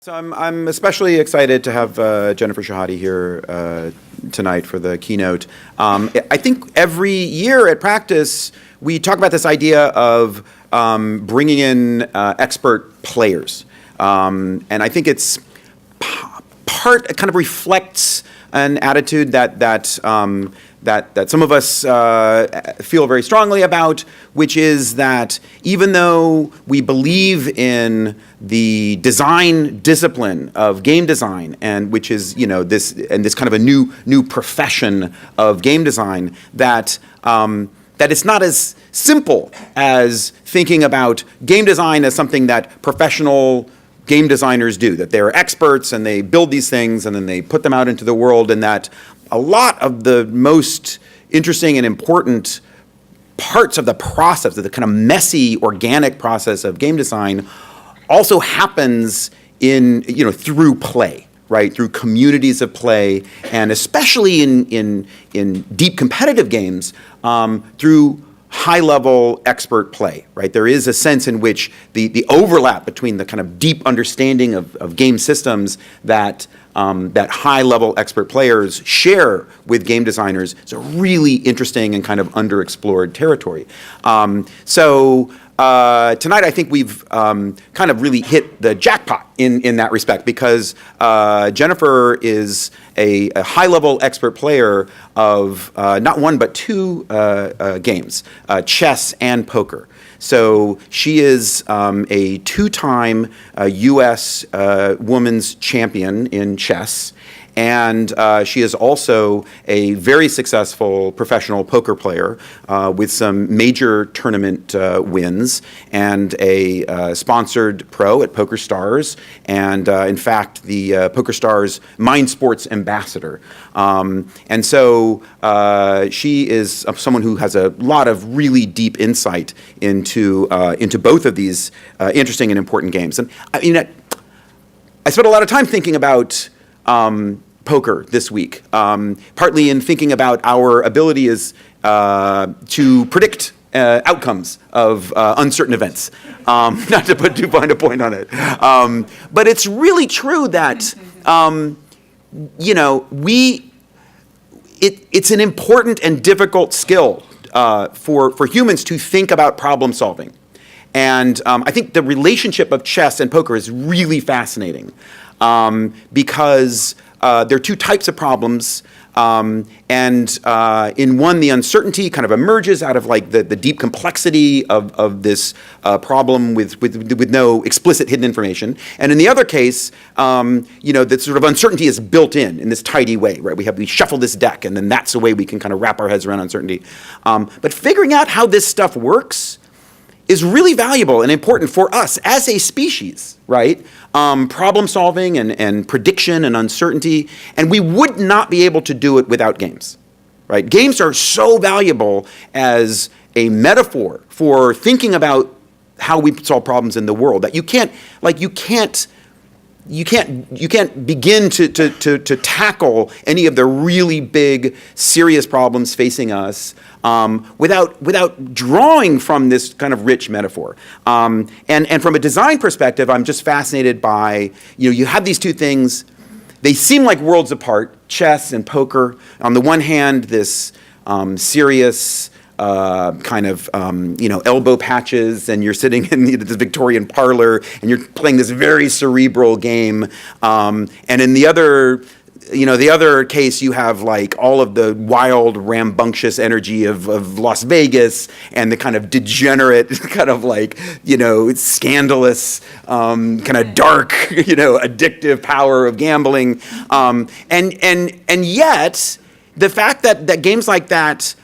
So I'm especially excited to have Jennifer Shahade here tonight for the keynote. I think every year at Practice, we talk about this idea of bringing in expert players. And I think it's it kind of reflects an attitude that some of us feel very strongly about, which is that even though we believe in the design discipline of game design, and which is this kind of a new profession of game design, that it's not as simple as thinking about game design as something that professional game designers do, that they're experts and they build these things and then they put them out into the world, and that a lot of the most interesting and important parts of the process, of the kind of messy, organic process of game design, also happens in through play, right? Through communities of play, and especially in deep competitive games, through high-level expert play, right? There is a sense in which the overlap between the kind of deep understanding of game systems that high-level expert players share with game designers is a really interesting and kind of underexplored territory. Tonight I think we've kind of really hit the jackpot in that respect, because Jennifer is a high-level expert player of not one but two games, chess and poker. So she is a two-time U.S. women's champion in chess, and she is also a very successful professional poker player with some major tournament wins, and a sponsored pro at PokerStars, and in fact the PokerStars Mind Sports ambassador. And so she is someone who has a lot of really deep insight into both of these interesting and important games. And I spent a lot of time thinking about poker this week, partly in thinking about our ability to predict outcomes of uncertain events. Not to put too fine a point on it, but it's really true that it's an important and difficult skill for humans to think about problem solving. And I think the relationship of chess and poker is really fascinating, because there are two types of problems, and in one, the uncertainty kind of emerges out of like the deep complexity of this problem with no explicit hidden information, and in the other case, that sort of uncertainty is built in this tidy way, right? We shuffle this deck, and then that's the way we can kind of wrap our heads around uncertainty. But figuring out how this stuff works is really valuable and important for us as a species, right? Problem solving and prediction and uncertainty, and we would not be able to do it without games, right? Games are so valuable as a metaphor for thinking about how we solve problems in the world that you can't begin to tackle any of the really big, serious problems facing us without drawing from this kind of rich metaphor. And from a design perspective, I'm just fascinated by, you have these two things. They seem like worlds apart, chess and poker. On the one hand, this serious, kind of elbow patches, and you're sitting in this Victorian parlor and you're playing this very cerebral game, and in the other case you have like all of the wild rambunctious energy of Las Vegas and the kind of degenerate kind of like scandalous kind of dark addictive power of gambling, and yet the fact that games like that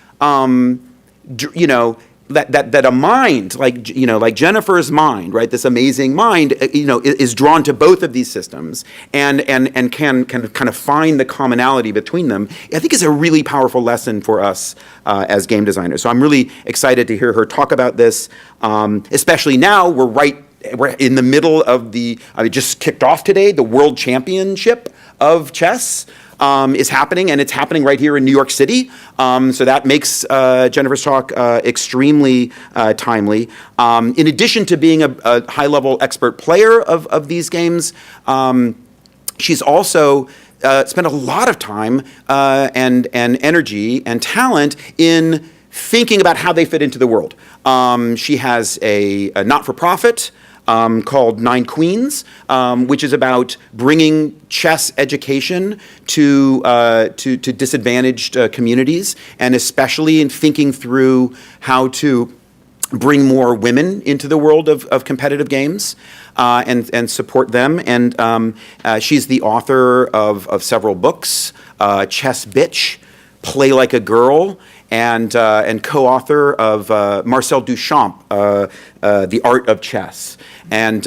that a mind like Jennifer's mind, right? This amazing mind, is drawn to both of these systems and can kind of find the commonality between them. I think is a really powerful lesson for us as game designers. So I'm really excited to hear her talk about this, especially now we're in the middle of it just kicked off today, the World Championship of Chess. is happening, and it's happening right here in New York City. So that makes Jennifer's talk extremely timely. In addition to being a high-level expert player of these games, she's also spent a lot of time and energy and talent in thinking about how they fit into the world. She has a not-for-profit called Nine Queens, which is about bringing chess education to disadvantaged communities, and especially in thinking through how to bring more women into the world of competitive games and support them. And she's the author of several books, Chess Bitch, Play Like a Girl, and co-author of Marcel Duchamp, The Art of Chess. And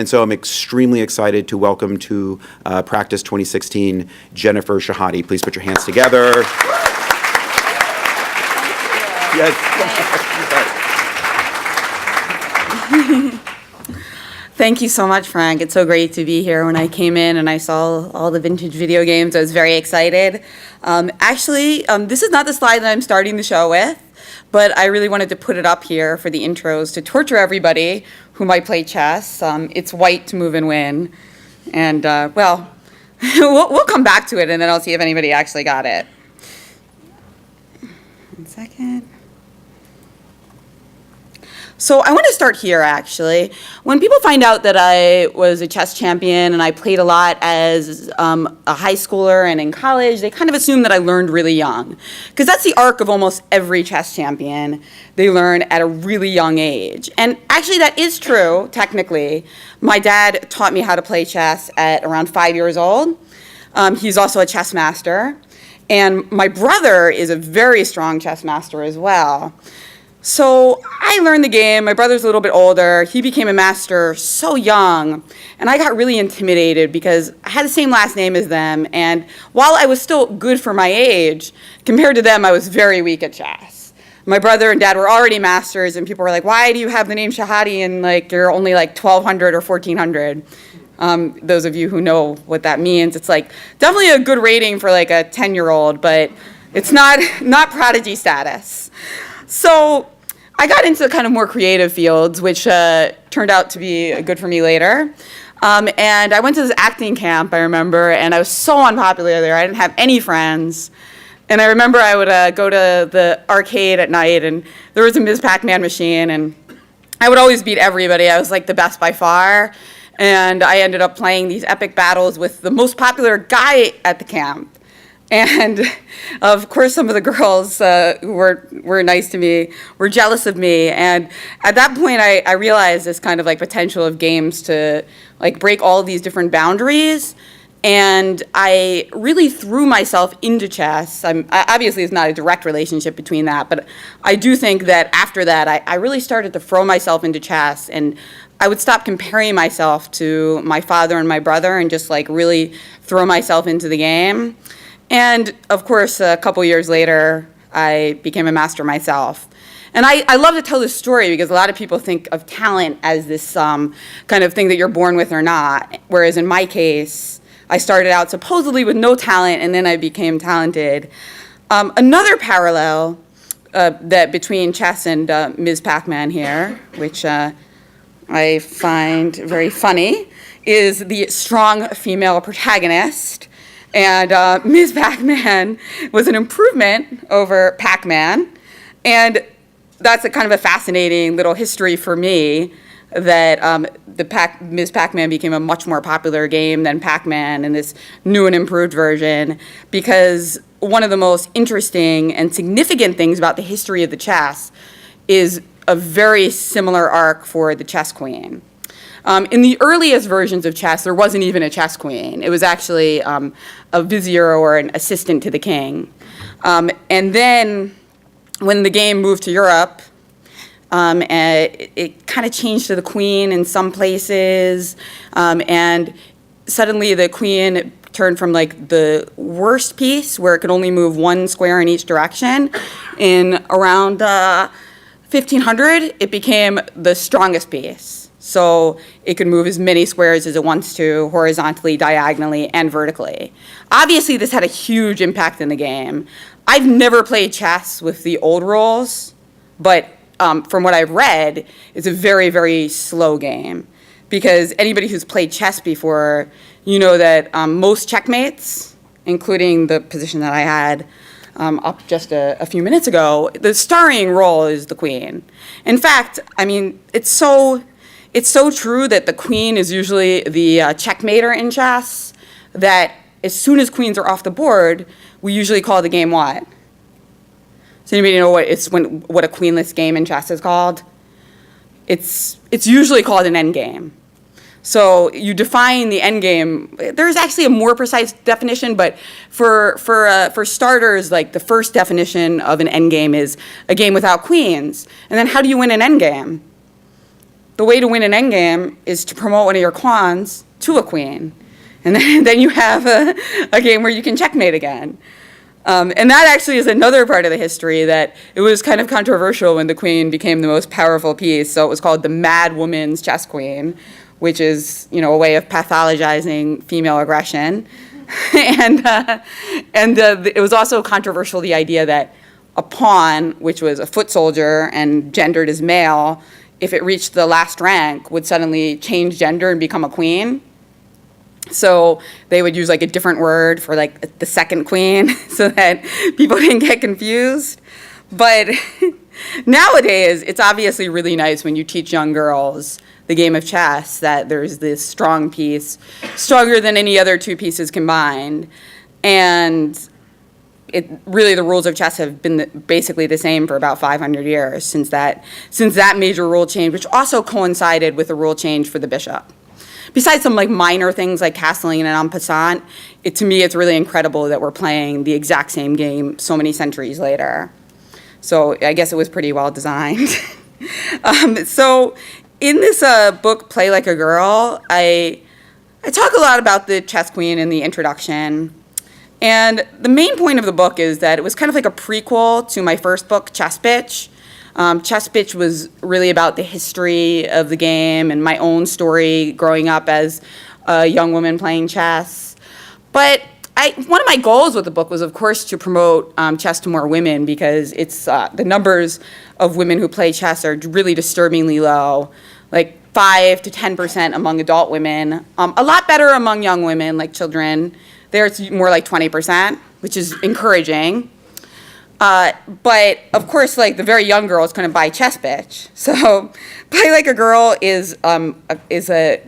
so I'm extremely excited to welcome to Practice 2016 Jennifer Shahade. Please put your hands together. Yes. Thank you so much, Frank. It's so great to be here. When I came in and I saw all the vintage video games, I was very excited. Actually, this is not the slide that I'm starting the show with, but I really wanted to put it up here for the intros to torture everybody who might play chess. It's white to move and win. And, well, we'll come back to it, and then I'll see if anybody actually got it. 1 second. So I want to start here, actually. When people find out that I was a chess champion and I played a lot as a high schooler and in college, they kind of assume that I learned really young. Because that's the arc of almost every chess champion. They learn at a really young age. And actually, that is true, technically. My dad taught me how to play chess at around 5 years old. He's also a chess master. And my brother is a very strong chess master as well. So I learned the game. My brother's a little bit older. He became a master so young, and I got really intimidated because I had the same last name as them, and while I was still good for my age, compared to them, I was very weak at chess. My brother and dad were already masters, and people were like, why do you have the name Shahade and like you're only like 1,200 or 1,400? Those of you who know what that means, it's like definitely a good rating for like a 10-year-old, but it's not prodigy status. So I got into kind of more creative fields, which turned out to be good for me later. And I went to this acting camp, I remember, and I was so unpopular there. I didn't have any friends. And I remember I would go to the arcade at night, and there was a Ms. Pac-Man machine, and I would always beat everybody. I was like the best by far. And I ended up playing these epic battles with the most popular guy at the camp. And of course, some of the girls who were nice to me were jealous of me. And at that point, I realized this kind of like potential of games to like break all these different boundaries. And I really threw myself into chess. Obviously, it's not a direct relationship between that, but I do think that after that, I really started to throw myself into chess. And I would stop comparing myself to my father and my brother and just like really throw myself into the game. And of course, a couple years later, I became a master myself. And I love to tell this story because a lot of people think of talent as this kind of thing that you're born with or not. Whereas in my case, I started out supposedly with no talent, and then I became talented. Another parallel that between chess and Ms. Pac-Man here, which I find very funny, is the strong female protagonist. And Ms. Pac-Man was an improvement over Pac-Man. And that's a kind of a fascinating little history for me that Ms. Pac-Man became a much more popular game than Pac-Man in this new and improved version, because one of the most interesting and significant things about the history of the chess is a very similar arc for the chess queen. In the earliest versions of chess, there wasn't even a chess queen. It was actually a vizier or an assistant to the king. And then when the game moved to Europe, it kind of changed to the queen in some places. And suddenly the queen turned from like the worst piece, where it could only move one square in each direction, in around 1500, it became the strongest piece. So it can move as many squares as it wants to, horizontally, diagonally, and vertically. Obviously, this had a huge impact in the game. I've never played chess with the old rules, but from what I've read, it's a very, very slow game. Because anybody who's played chess before, you know that most checkmates, including the position that I had up just a few minutes ago, the starring role is the queen. In fact, I mean, it's so true that the queen is usually the checkmater in chess, that as soon as queens are off the board, we usually call the game what? Does anybody know what a queenless game in chess is called? It's usually called an endgame. So you define the endgame. There's actually a more precise definition, but for starters, like the first definition of an endgame is a game without queens. And then how do you win an endgame? The way to win an endgame is to promote one of your pawns to a queen. And then you have a game where you can checkmate again. And that actually is another part of the history, that it was kind of controversial when the queen became the most powerful piece. So it was called the Mad Woman's Chess Queen, which is, a way of pathologizing female aggression. and it was also controversial, the idea that a pawn, which was a foot soldier and gendered as male, if it reached the last rank, would suddenly change gender and become a queen. So they would use like a different word for like the second queen so that people didn't get confused. But nowadays, it's obviously really nice when you teach young girls the game of chess that there's this strong piece, stronger than any other two pieces combined. And really the rules of chess have been basically the same for about 500 years since that major rule change, which also coincided with the rule change for the bishop. Besides some like minor things like castling and en passant, to me it's really incredible that we're playing the exact same game so many centuries later. So I guess it was pretty well designed. So in this book, Play Like a Girl, I talk a lot about the chess queen in the introduction. And the main point of the book is that it was kind of like a prequel to my first book, Chess Bitch. Chess Bitch was really about the history of the game and my own story growing up as a young woman playing chess. But one of my goals with the book was, of course, to promote chess to more women, because it's the numbers of women who play chess are really disturbingly low, like 5 to 10% among adult women, a lot better among young women, like children. There it's more like 20%, which is encouraging. But of course, like the very young girls couldn't buy Chess Bitch. So Play Like a Girl is a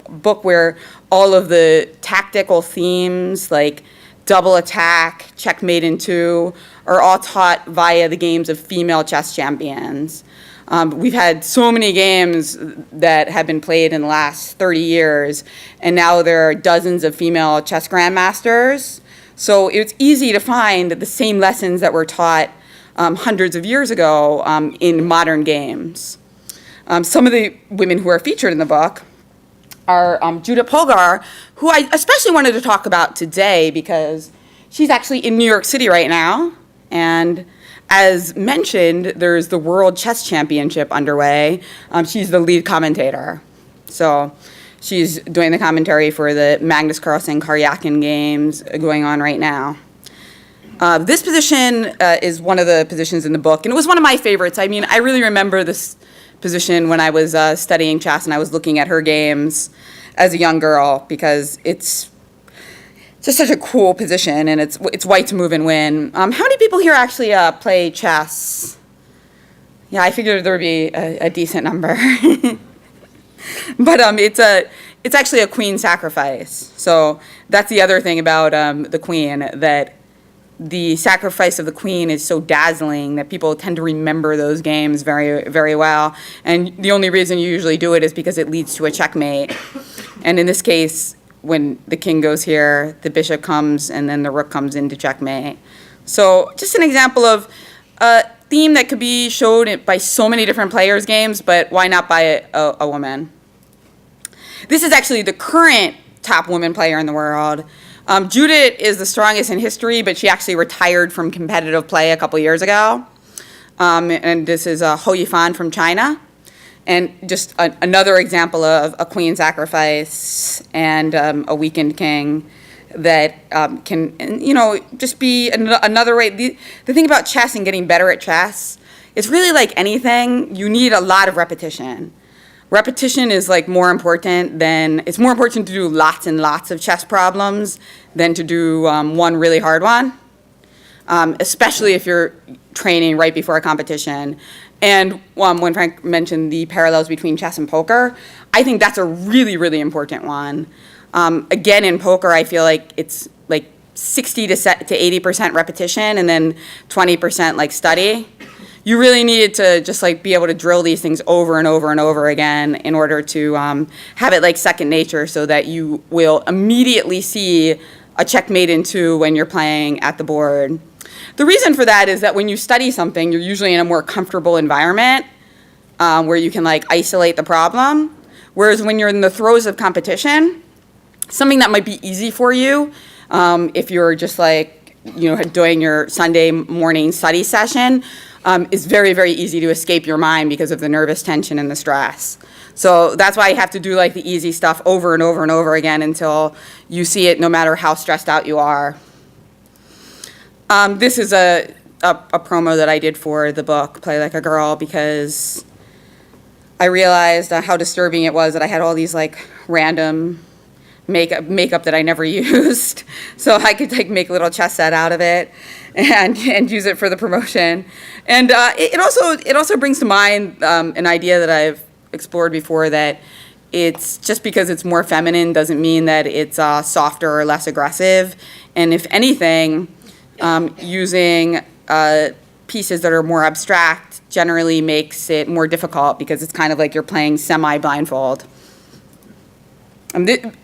book where all of the tactical themes, like double attack, checkmate in two, are all taught via the games of female chess champions. We've had so many games that have been played in the last 30 years, and now there are dozens of female chess grandmasters. So it's easy to find the same lessons that were taught hundreds of years ago in modern games. Some of the women who are featured in the book are Judith Polgar, who I especially wanted to talk about today because she's actually in New York City right now. And as mentioned, there's the World Chess Championship underway. She's the lead commentator. So she's doing the commentary for the Magnus Carlsen Karjakin games going on right now. This position is one of the positions in the book, and it was one of my favorites. I mean, I really remember this position when I was studying chess and I was looking at her games as a young girl, because it's just such a cool position, and it's white to move and win. How many people here actually play chess? Yeah, I figured there would be a decent number. But it's actually a queen sacrifice. So that's the other thing about the queen, that the sacrifice of the queen is so dazzling that people tend to remember those games very, very well. And the only reason you usually do it is because it leads to a checkmate. And in this case, when the king goes here, the bishop comes, and then the rook comes into checkmate. So just an example of a theme that could be showed by so many different players' games, but why not by a woman? This is actually the current top woman player in the world. Judith is the strongest in history, but she actually retired from competitive play a couple years ago. And this is Hou Yifan from China. And just another example of a queen sacrifice and a weakened king that can, just be another way. The thing about chess and getting better at chess, it's really like anything, you need a lot of repetition. Repetition is like it's more important to do lots and lots of chess problems than to do one really hard one, especially if you're training right before a competition. And when Frank mentioned the parallels between chess and poker, I think that's a really, really important one. Again, in poker, I feel like it's like 60 to 80% repetition and then 20% like study. You really need to just like be able to drill these things over and over and over again in order to have it like second nature so that you will immediately see a checkmate in 2 when you're playing at the board. The reason for that is that when you study something, you're usually in a more comfortable environment where you can like isolate the problem. Whereas when you're in the throes of competition, something that might be easy for you if you're just like, doing your Sunday morning study session, is very, very easy to escape your mind because of the nervous tension and the stress. So that's why you have to do like the easy stuff over and over and over again until you see it no matter how stressed out you are. This is a promo that I did for the book, Play Like a Girl, because I realized how disturbing it was that I had all these like random makeup that I never used. So I could like make a little chess set out of it and use it for the promotion. And it also brings to mind an idea that I've explored before, that it's just because it's more feminine doesn't mean that it's softer or less aggressive. And if anything, using pieces that are more abstract generally makes it more difficult because it's kind of like you're playing semi-blindfold.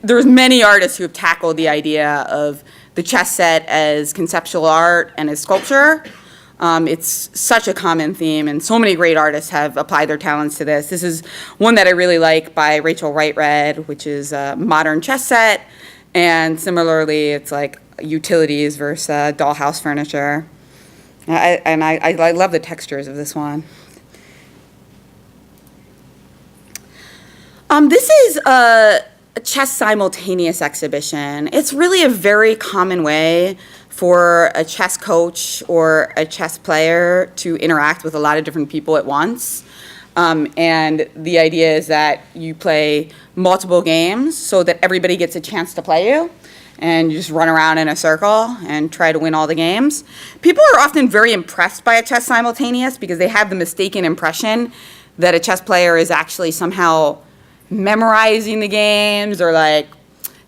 There's many artists who have tackled the idea of the chess set as conceptual art and as sculpture. It's such a common theme, and so many great artists have applied their talents to this. This is one that I really like by Rachel Whitered, which is a modern chess set, and similarly, it's like utilities versus dollhouse furniture. I love the textures of this one. This is a chess simultaneous exhibition. It's really a very common way for a chess coach or a chess player to interact with a lot of different people at once. And the idea is that you play multiple games so that everybody gets a chance to play you, and you just run around in a circle and try to win all the games. People are often very impressed by a chess simultaneous because they have the mistaken impression that a chess player is actually somehow memorizing the games or like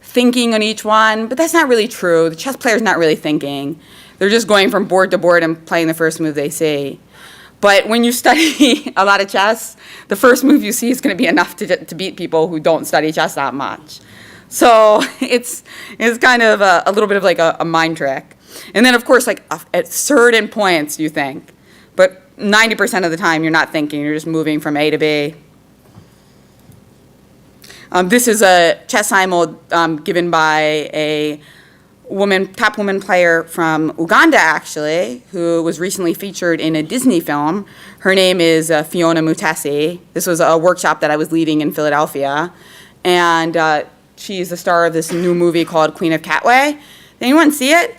thinking on each one, but that's not really true. The chess player's not really thinking. They're just going from board to board and playing the first move they see. But when you study a lot of chess, the first move you see is going to be enough to beat people who don't study chess that much. So it's kind of a little bit of like a mind trick. And then of course, like at certain points you think, but 90% of the time you're not thinking, you're just moving from A to B. This is a chess simul given by a top woman player from Uganda, actually, who was recently featured in a Disney film. Her name is Fiona Mutesi. This was a workshop that I was leading in Philadelphia. And she's the star of this new movie called Queen of Katwe. Did anyone see it?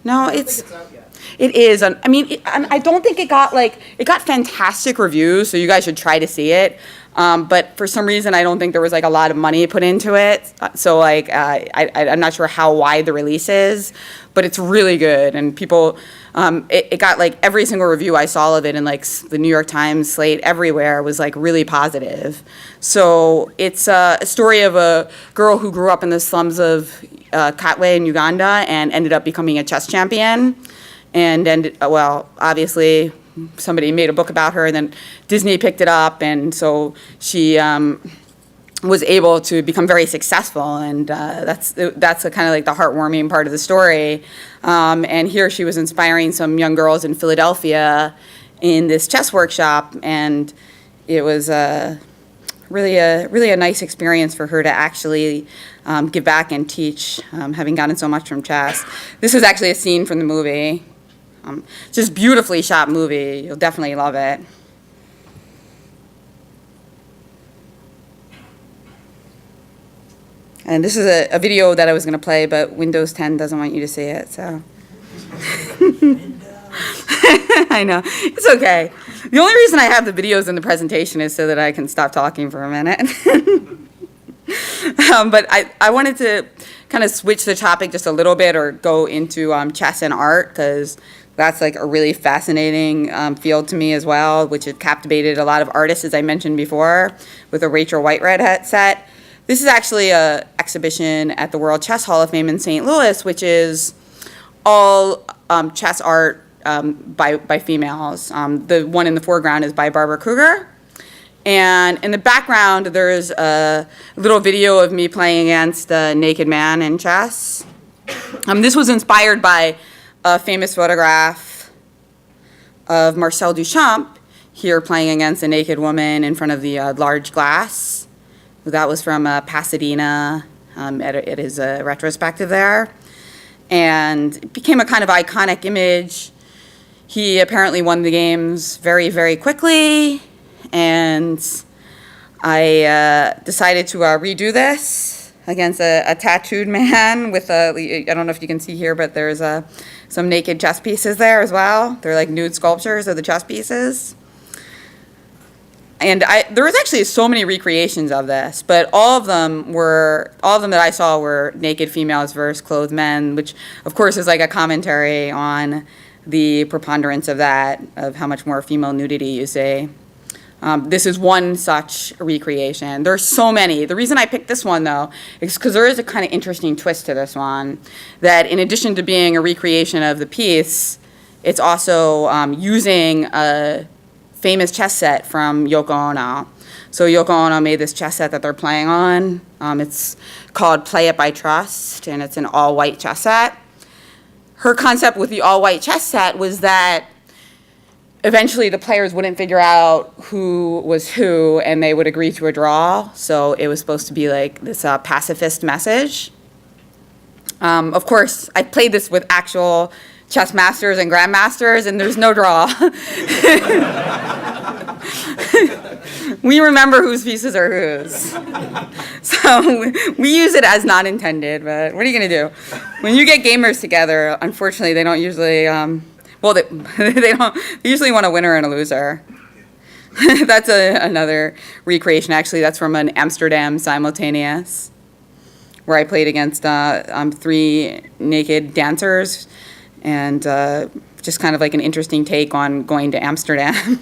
No, I don't think it's out yet. It is. I mean, I don't think it got fantastic reviews, so you guys should try to see it. But for some reason, I don't think there was like a lot of money put into it. So like, I'm not sure how wide the release is, but it's really good. And people, it got like every single review I saw of it in like the New York Times, Slate, everywhere was like really positive. So it's a story of a girl who grew up in the slums of Katwe in Uganda and ended up becoming a chess champion. And obviously, somebody made a book about her, and then Disney picked it up, and so she was able to become very successful, and that's a kind of like the heartwarming part of the story. And here she was inspiring some young girls in Philadelphia in this chess workshop, and it was really a nice experience for her to actually give back and teach, having gotten so much from chess. This is actually a scene from the movie. Just beautifully shot movie. You'll definitely love it. And this is a video that I was going to play, but Windows 10 doesn't want you to see it, so. I know. It's okay. The only reason I have the videos in the presentation is so that I can stop talking for a minute. But I wanted to kind of switch the topic just a little bit, or go into chess and art, because that's like a really fascinating field to me as well, which has captivated a lot of artists, as I mentioned before, with a Rachel Whitered set. This is actually an exhibition at the World Chess Hall of Fame in St. Louis, which is all chess art by females. The one in the foreground is by Barbara Kruger. And in the background, there's a little video of me playing against a naked man in chess. This was inspired by a famous photograph of Marcel Duchamp here playing against a naked woman in front of the large glass. That was from Pasadena at his retrospective there. And it became a kind of iconic image. He apparently won the games very, very quickly. And I decided to redo this against a tattooed man with I don't know if you can see here, but there's some naked chess pieces there as well. They're like nude sculptures of the chess pieces. And there was actually so many recreations of this, but all of them that I saw were naked females versus clothed men, which of course is like a commentary on the preponderance of that, of how much more female nudity you see. This is one such recreation. There's so many. The reason I picked this one, though, is because there is a kind of interesting twist to this one, that in addition to being a recreation of the piece, it's also using a famous chess set from Yoko Ono. So Yoko Ono made this chess set that they're playing on. It's called Play It by Trust, and it's an all-white chess set. Her concept with the all-white chess set was that eventually the players wouldn't figure out who was who, and they would agree to a draw. So it was supposed to be like this pacifist message. Of course, I played this with actual chess masters and grandmasters, and there's no draw. We remember whose pieces are whose. So we use it as not intended, but what are you going to do? When you get gamers together, unfortunately, they don't usually, they usually want a winner and a loser. That's another recreation, actually. That's from an Amsterdam simultaneous, where I played against 3 naked dancers, and just kind of like an interesting take on going to Amsterdam.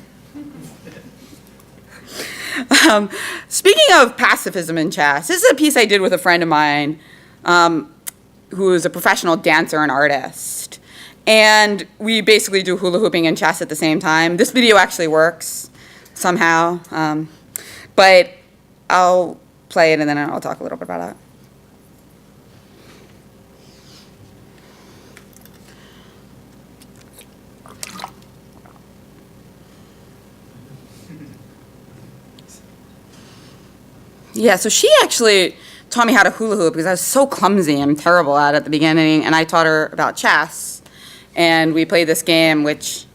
Speaking of pacifism in chess, this is a piece I did with a friend of mine who is a professional dancer and artist. And we basically do hula hooping and chess at the same time. This video actually works somehow, but I'll play it and then I'll talk a little bit about it. Yeah, so she actually taught me how to hula hoop because I was so clumsy. I'm terrible at it at the beginning, and I taught her about chess. And we played this game, which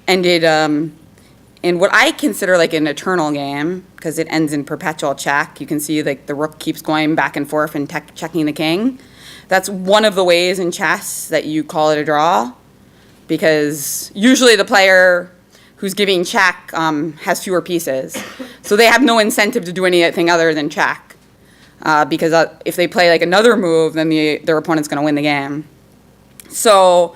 ended in what I consider like an eternal game, because it ends in perpetual check. You can see like the rook keeps going back and forth and checking the king. That's one of the ways in chess that you call it a draw, because usually the player who's giving check has fewer pieces. So they have no incentive to do anything other than check. Because if they play like another move, then their opponent's going to win the game. So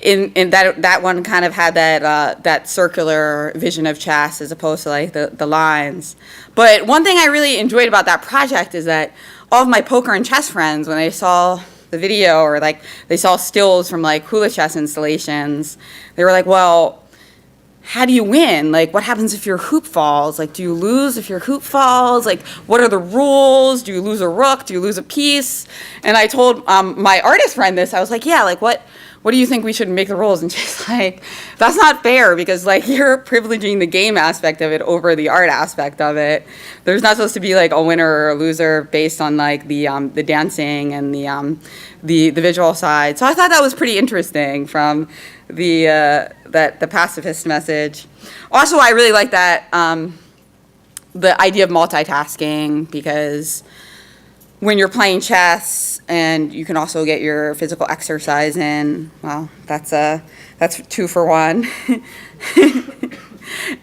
in that one kind of had that circular vision of chess as opposed to like the lines. But one thing I really enjoyed about that project is that all of my poker and chess friends, when they saw the video or like they saw stills from like hula chess installations, they were like, well, how do you win? Like, what happens if your hoop falls? Like, do you lose if your hoop falls? Like, what are the rules? Do you lose a rook? Do you lose a piece? And I told my artist friend this. I was like, yeah, like, what do you think we should make the rules? And she's like, that's not fair, because, like, you're privileging the game aspect of it over the art aspect of it. There's not supposed to be, like, a winner or a loser based on, like, the dancing and the visual side. So I thought that was pretty interesting from the pacifist message. Also, I really like that the idea of multitasking, because when you're playing chess, and you can also get your physical exercise in. Well, that's 2 for 1.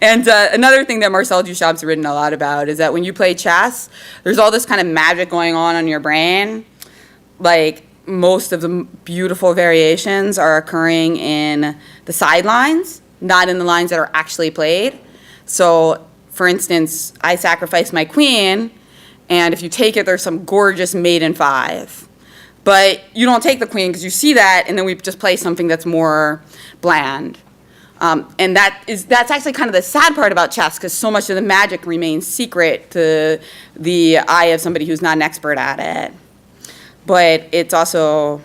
And another thing that Marcel Duchamp's written a lot about is that when you play chess, there's all this kind of magic going on your brain. Like, most of the beautiful variations are occurring in the sidelines, not in the lines that are actually played. So, for instance, I sacrifice my queen, and if you take it, there's some gorgeous mate in 5. But you don't take the queen because you see that, and then we just play something that's more bland. And that's actually kind of the sad part about chess, because so much of the magic remains secret to the eye of somebody who's not an expert at it. But it's also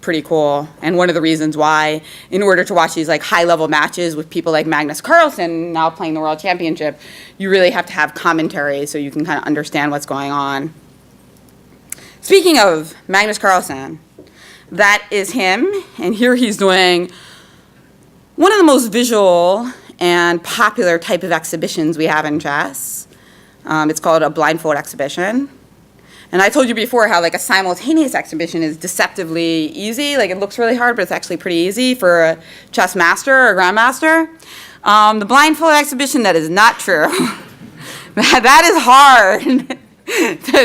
pretty cool, and one of the reasons why, in order to watch these like high-level matches with people like Magnus Carlsen now playing the World Championship, you really have to have commentary so you can kind of understand what's going on. Speaking of Magnus Carlsen, that is him, and here he's doing one of the most visual and popular type of exhibitions we have in chess. It's called a blindfold exhibition. And I told you before how like a simultaneous exhibition is deceptively easy. Like, it looks really hard, but it's actually pretty easy for a chess master or a grandmaster. The blindfold exhibition, that is not true. That is hard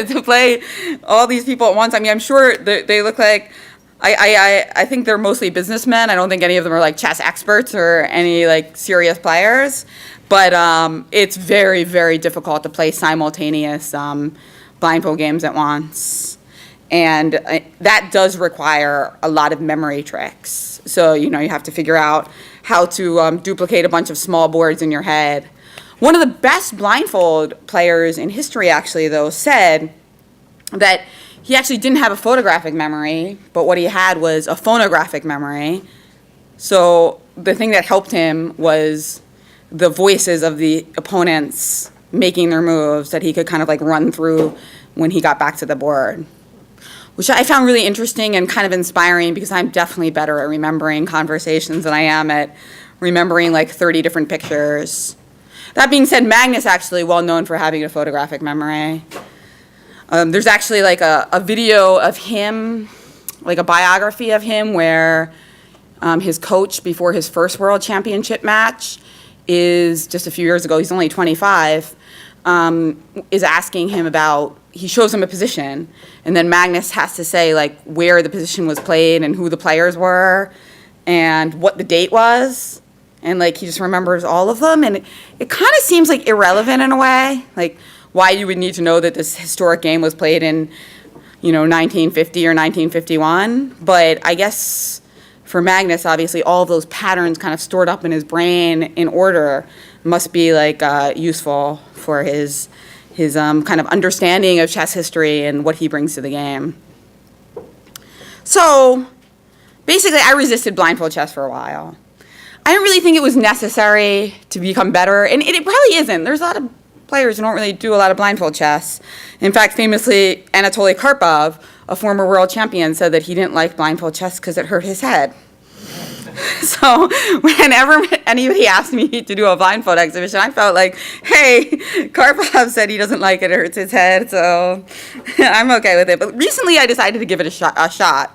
to play all these people at once. I mean, I'm sure they look like, I think they're mostly businessmen. I don't think any of them are like chess experts or any like serious players. But it's very, very difficult to play simultaneous blindfold games at once. And that does require a lot of memory tricks. So, you have to figure out how to duplicate a bunch of small boards in your head. One of the best blindfold players in history, actually, though, said that he actually didn't have a photographic memory, but what he had was a phonographic memory. So the thing that helped him was the voices of the opponents making their moves that he could kind of like run through when he got back to the board, which I found really interesting and kind of inspiring, because I'm definitely better at remembering conversations than I am at remembering like 30 different pictures. That being said, Magnus actually well known for having a photographic memory. There's actually like a video of him, like a biography of him, where his coach before his first World Championship match is just a few years ago, he's only 25, is asking him about, he shows him a position, and then Magnus has to say like where the position was played and who the players were and what the date was, and like he just remembers all of them, and it kind of seems like irrelevant in a way, like why you would need to know that this historic game was played in 1950 or 1951. But I guess for Magnus, obviously all of those patterns kind of stored up in his brain in order must be like useful for his kind of understanding of chess history and what he brings to the game. So basically I resisted blindfold chess for a while. I didn't really think it was necessary to become better, and it probably isn't. There's a lot of players who don't really do a lot of blindfold chess. In fact, famously, Anatoly Karpov, a former world champion, said that he didn't like blindfold chess because it hurt his head. So whenever anybody asked me to do a blindfold exhibition, I felt like, hey, Karpov said he doesn't like it, it hurts his head, so I'm okay with it. But recently I decided to give it a shot.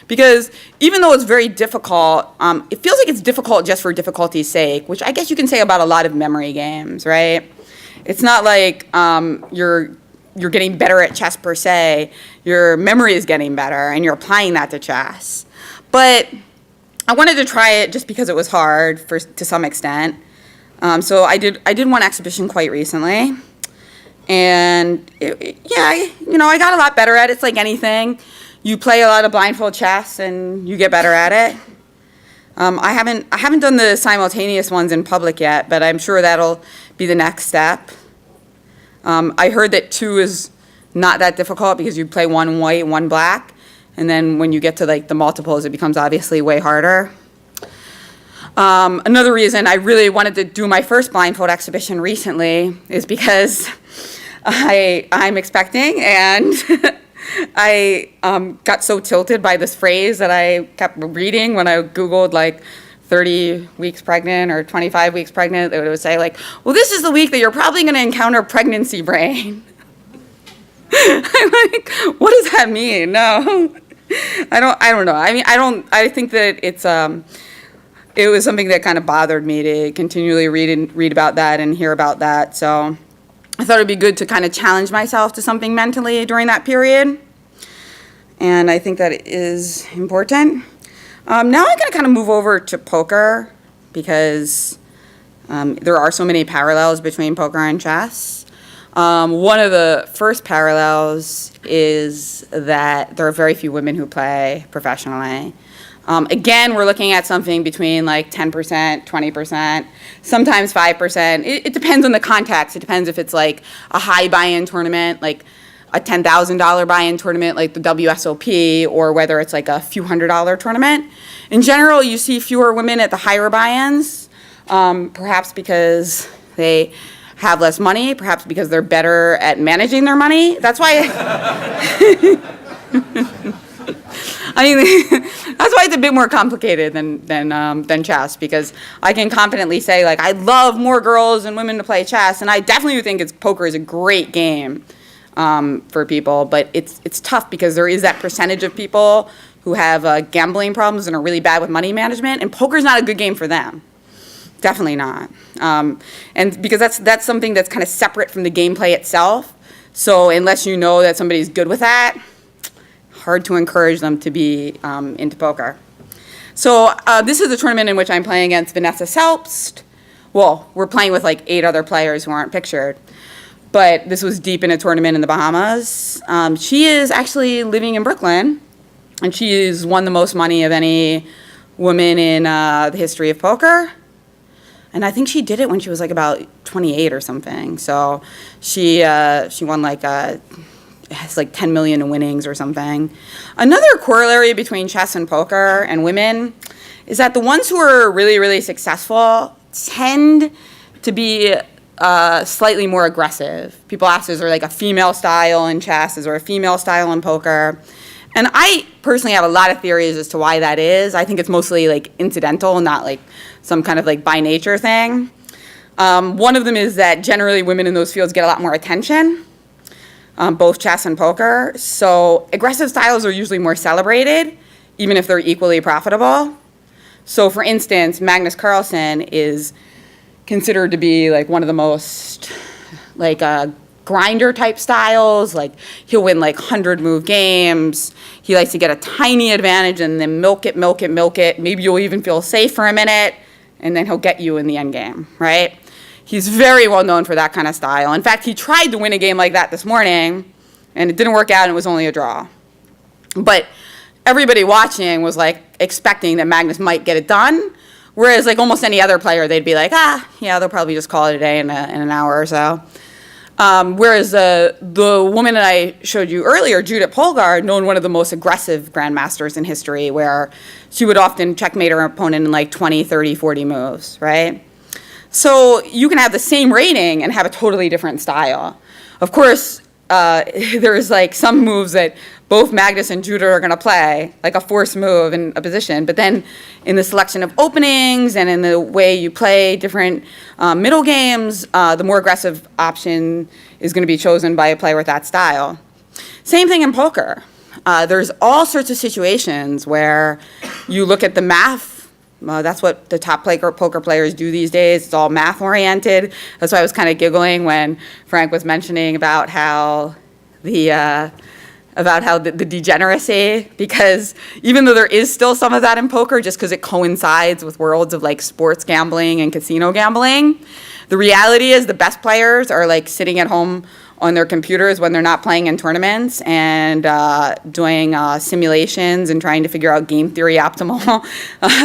Because even though it's very difficult, it feels like it's difficult just for difficulty's sake, which I guess you can say about a lot of memory games, right? It's not like you're getting better at chess per se. Your memory is getting better, and you're applying that to chess. But I wanted to try it just because it was hard to some extent. So I did one exhibition quite recently, and I got a lot better at it. It's like anything. You play a lot of blindfold chess, and you get better at it. I haven't done the simultaneous ones in public yet, but I'm sure that'll be the next step. I heard that 2 is not that difficult because you play 1 white, 1 black, and then when you get to like the multiples, it becomes obviously way harder. Another reason I really wanted to do my first blindfold exhibition recently is because I'm expecting, and I got so tilted by this phrase that I kept reading when I Googled like 30 weeks pregnant or 25 weeks pregnant. It would say like, well, this is the week that you're probably going to encounter pregnancy brain. I'm like, what does that mean? No, I don't know. I mean, I think that it was something that kind of bothered me to continually read about that and hear about that. So I thought it'd be good to kind of challenge myself to something mentally during that period. And I think that is important. Now I'm going to kind of move over to poker because there are so many parallels between poker and chess. One of the first parallels is that there are very few women who play professionally. Again, we're looking at something between like 10%, 20%, sometimes 5%. It depends on the context. It depends if it's like a high buy-in tournament, like a $10,000 buy-in tournament like the WSOP, or whether it's like a few $100 tournament. In general, you see fewer women at the higher buy-ins, perhaps because they have less money, perhaps because they're better at managing their money. That's why I mean, that's why it's a bit more complicated than chess, because I can confidently say, like, I love more girls and women to play chess, and I definitely think poker is a great game for people, but it's tough because there is that percentage of people who have gambling problems and are really bad with money management, and poker's not a good game for them. Definitely not. And because that's something that's kind of separate from the gameplay itself, so unless you know that somebody's good with that, hard to encourage them to be into poker. So this is a tournament in which I'm playing against Vanessa Selbst. Well, we're playing with like 8 other players who aren't pictured. But this was deep in a tournament in the Bahamas. She is actually living in Brooklyn, and she has won the most money of any woman in the history of poker. And I think she did it when she was like about 28 or something. So she won like has like 10 million in winnings or something. Another corollary between chess and poker and women is that the ones who are really, really successful tend to be slightly more aggressive. People ask, is there like a female style in chess? Is there a female style in poker? And I personally have a lot of theories as to why that is. I think it's mostly like incidental, not like some kind of like by nature thing. One of them is that generally women in those fields get a lot more attention. Both chess and poker. So aggressive styles are usually more celebrated, even if they're equally profitable. So for instance, Magnus Carlsen is considered to be like one of the most like grinder type styles. Like he'll win like 100 move games. He likes to get a tiny advantage and then milk it. Maybe you'll even feel safe for a minute, and then he'll get you in the end game, right? He's very well known for that kind of style. In fact, he tried to win a game like that this morning, and it didn't work out, and it was only a draw. But everybody watching was like expecting that Magnus might get it done, whereas like almost any other player, they'd be like, yeah, they'll probably just call it a day in an hour or so. Whereas the woman that I showed you earlier, Judith Polgard, known one of the most aggressive grandmasters in history, where she would often checkmate her opponent in like 20, 30, 40 moves, right? So you can have the same rating and have a totally different style. Of course, there's like some moves that both Magnus and Judith are going to play, like a forced move in a position. But then in the selection of openings and in the way you play different middle games, the more aggressive option is going to be chosen by a player with that style. Same thing in poker. There's all sorts of situations where you look at the math. That's what the top poker players do these days. It's all math-oriented. That's why I was kind of giggling when Frank was mentioning about how the degeneracy, because even though there is still some of that in poker, just because it coincides with worlds of like sports gambling and casino gambling, the reality is the best players are like sitting at home on their computers when they're not playing in tournaments and doing simulations and trying to figure out game theory optimal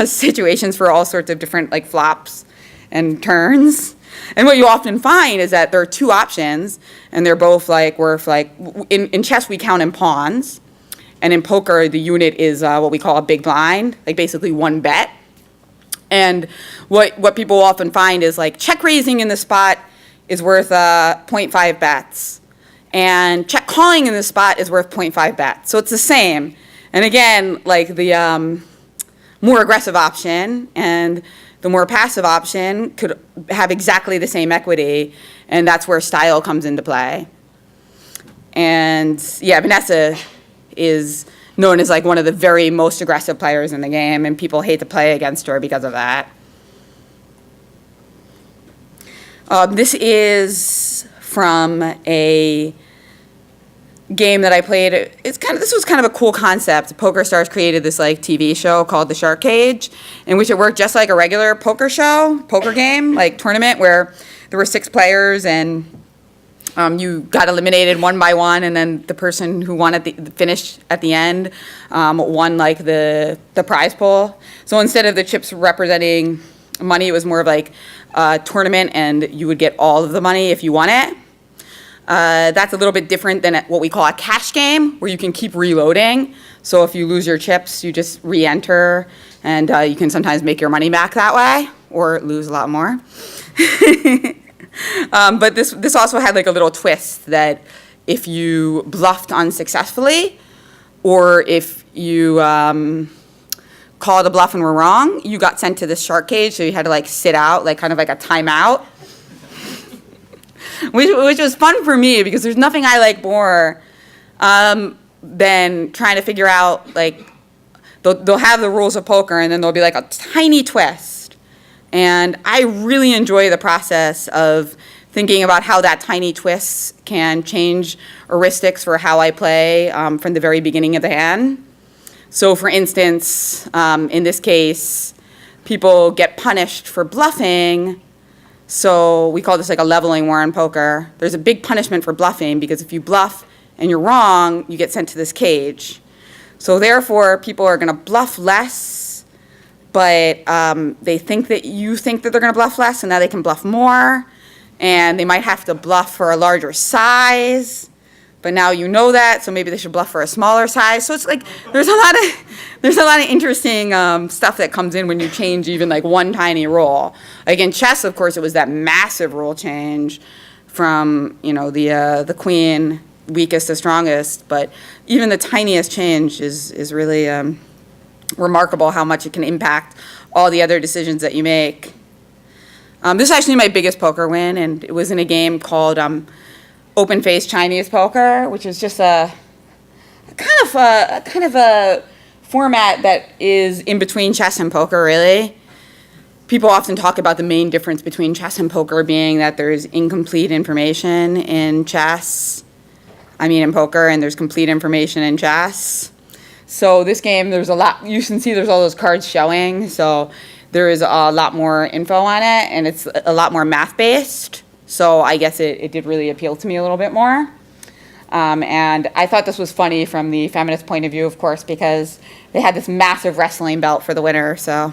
situations for all sorts of different like flops and turns. And what you often find is that there are 2 options, and they're both like worth like in chess we count in pawns, and in poker the unit is what we call a big blind, like basically 1 bet. And what people often find is like check raising in the spot is worth 0.5 bets, and check calling in this spot is worth 0.5 bets. So it's the same. And again, like the more aggressive option and the more passive option could have exactly the same equity, and that's where style comes into play. And yeah, Vanessa is known as like one of the very most aggressive players in the game, and people hate to play against her because of that. This is from a game that I played. This was kind of a cool concept. PokerStars created this like TV show called The Shark Cage, in which it worked just like a regular poker game, like tournament, where there were 6 players and you got eliminated one by one, and then the person who won at the finish at the end won like the prize pool. So instead of the chips representing money, it was more of like a tournament, and you would get all of the money if you won it. That's a little bit different than what we call a cash game, where you can keep reloading. So if you lose your chips, you just re-enter, and you can sometimes make your money back that way, or lose a lot more. But this also had like a little twist that if you bluffed unsuccessfully, or if you called a bluff and were wrong, you got sent to this shark cage, so you had to like sit out, like kind of like a timeout. Which was fun for me, because there's nothing I like more than trying to figure out, like, they'll have the rules of poker, and then there'll be like a tiny twist. And I really enjoy the process of thinking about how that tiny twist can change heuristics for how I play from the very beginning of the hand. So for instance, in this case, people get punished for bluffing. So we call this like a leveling war in poker. There's a big punishment for bluffing, because if you bluff and you're wrong, you get sent to this cage. So therefore, people are going to bluff less, but they think that you think that they're going to bluff less, and now they can bluff more. And they might have to bluff for a larger size, but now you know that, so maybe they should bluff for a smaller size. So it's like there's a lot of interesting stuff that comes in when you change even like one tiny rule. Like in chess, of course, it was that massive rule change from the queen weakest to strongest, but even the tiniest change is really remarkable how much it can impact all the other decisions that you make. This is actually my biggest poker win, and it was in a game called open-faced Chinese poker, which is just a kind of a format that is in between chess and poker, really. People often talk about the main difference between chess and poker being that there's incomplete information in poker, and there's complete information in chess. So this game, there's a lot, you can see there's all those cards showing, so there is a lot more info on it, and it's a lot more math-based. So I guess it did really appeal to me a little bit more. And I thought this was funny from the feminist point of view, of course, because they had this massive wrestling belt for the winner. So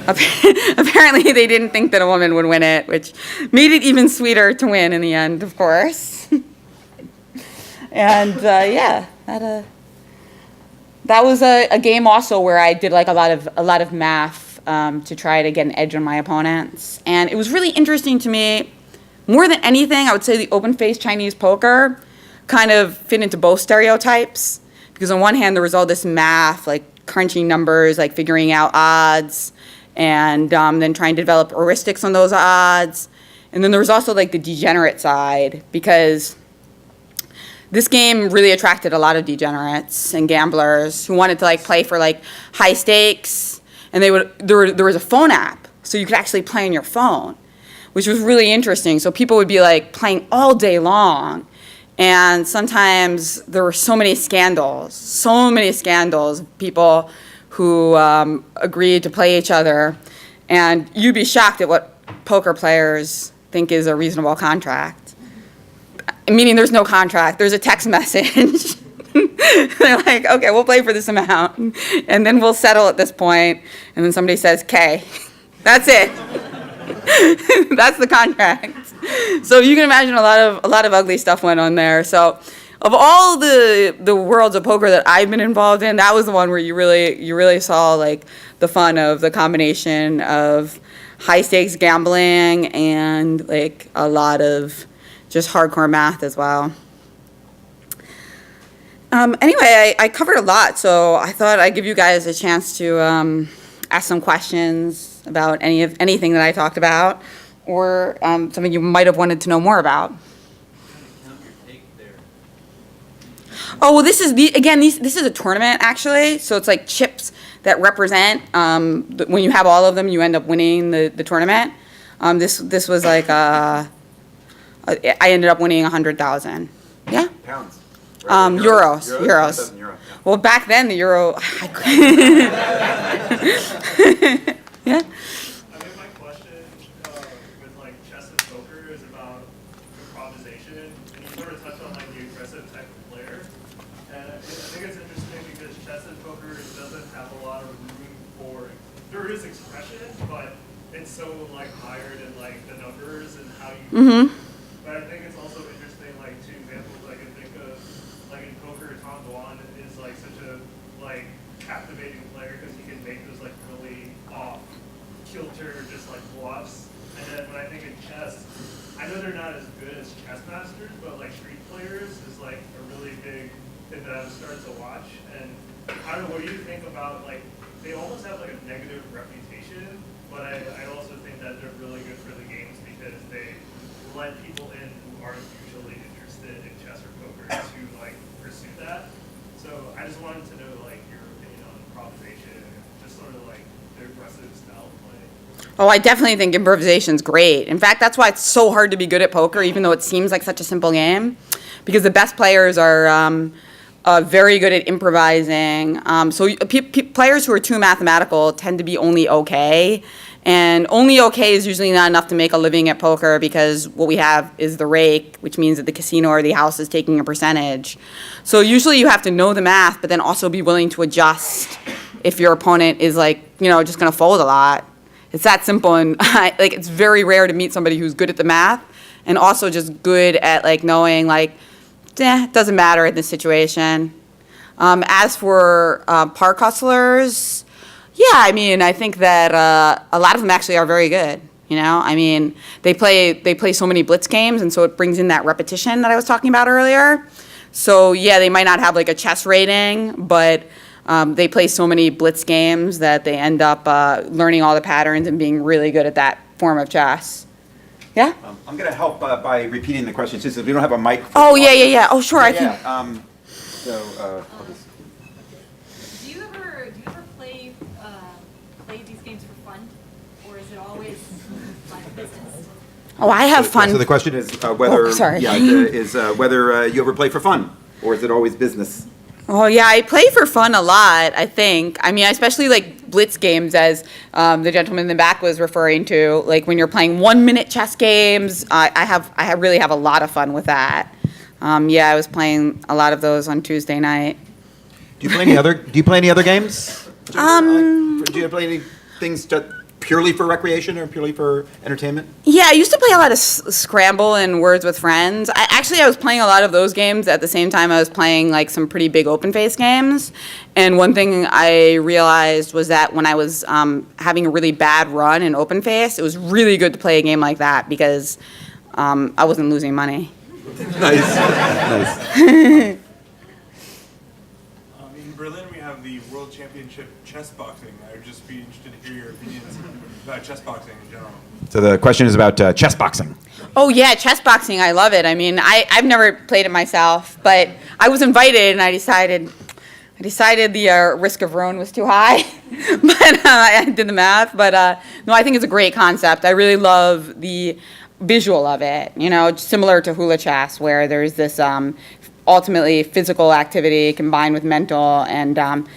apparently they didn't think that a woman would win it, which made it even sweeter to win in the end, of course. And that was a game also where I did like a lot of math to try to get an edge on my opponents. And it was really interesting to me. More than anything, I would say the open-faced Chinese poker kind of fit into both stereotypes, because on one hand there was all this math, like crunching numbers, like figuring out odds, and then trying to develop heuristics on those odds. And then there was also like the degenerate side, because this game really attracted a lot of degenerates and gamblers who wanted to like play for like high stakes, and there was a phone app, so you could actually play on your phone, which was really interesting. So people would be like playing all day long. And sometimes there were so many scandals, people who agreed to play each other. And you'd be shocked at what poker players think is a reasonable contract. Meaning there's no contract, there's a text message. They're like, okay, we'll play for this amount, and then we'll settle at this point. And then somebody says, "K." That's it. That's the contract. So you can imagine a lot of ugly stuff went on there. So of all the worlds of poker that I've been involved in, that was the one where you really saw like the fun of the combination of high stakes gambling and like a lot of just hardcore math as well. Anyway, I covered a lot, so I thought I'd give you guys a chance to ask some questions about anything that I talked about, or something you might have wanted to know more about. Oh, well, this is this is a tournament actually. So it's like chips that represent. When you have all of them, you end up winning the tournament. This was like I ended up winning 100,000. Yeah. Pounds. Euros. Euros. Euro, yeah. Well, back then the euro. Yeah. I think my question with like chess and poker is about improvisation, and you sort of touched on like the aggressive type of player. And I think it's interesting because chess and poker doesn't have a lot of room for. There is expression, but it's so like mired in like the numbers and how you. Mm-hmm. But I think it's also interesting, like two examples I can think of, like in poker, Tom Dwan is like such a like captivating player because he can make those like really off kilter just like bluffs. And then when I think in chess, I know they're not as good as chess masters, but like street players is like a really big thing that I've started to watch. And I don't know, what do you think about like they almost have like a negative reputation, but I also think that they're really good for the games because they let people in who aren't usually interested in chess or poker to like pursue that. So I just wanted to know like your opinion on improvisation and just sort of like the aggressive style of play. Oh, I definitely think improvisation's great. In fact, that's why it's so hard to be good at poker, even though it seems like such a simple game, because the best players are very good at improvising. So players who are too mathematical tend to be only okay. And only okay is usually not enough to make a living at poker because what we have is the rake, which means that the casino or the house is taking a percentage. So usually you have to know the math, but then also be willing to adjust if your opponent is like, just going to fold a lot. It's that simple. And like, it's very rare to meet somebody who's good at the math and also just good at like knowing like, it doesn't matter in this situation. As for park hustlers, yeah, I mean, I think that a lot of them actually are very good. I mean, they play so many blitz games, and so it brings in that repetition that I was talking about earlier. So yeah, they might not have like a chess rating, but they play so many blitz games that they end up learning all the patterns and being really good at that form of chess. Yeah. I'm going to help by repeating the question since we don't have a mic. Oh yeah. Oh sure, I can. I'll just. Do you ever play these games for fun, or is it always like business? Oh, I have fun. So the question is whether sorry. whether you ever play for fun or is it always business? Oh yeah, I play for fun a lot, I think. I mean, especially like blitz games, as the gentleman in the back was referring to. Like when you're playing 1-minute chess games, I really have a lot of fun with that. Yeah, I was playing a lot of those on Tuesday night. Do you play any other games? Do you play any things purely for recreation or purely for entertainment? Yeah, I used to play a lot of Scramble and Words with Friends. I was playing a lot of those games at the same time I was playing like some pretty big open face games. And one thing I realized was that when I was having a really bad run in open face, it was really good to play a game like that because I wasn't losing money. Nice. In Berlin, we have the World Championship chess boxing. I would just be interested to hear your opinions about chess boxing in general. So the question is about chess boxing. Oh yeah, chess boxing, I love it. I mean, I've never played it myself, but I was invited and I decided the risk of ruin was too high, but I did the math. But no, I think it's a great concept. I really love the visual of it, similar to hula chess, where there's this ultimately physical activity combined with mental, and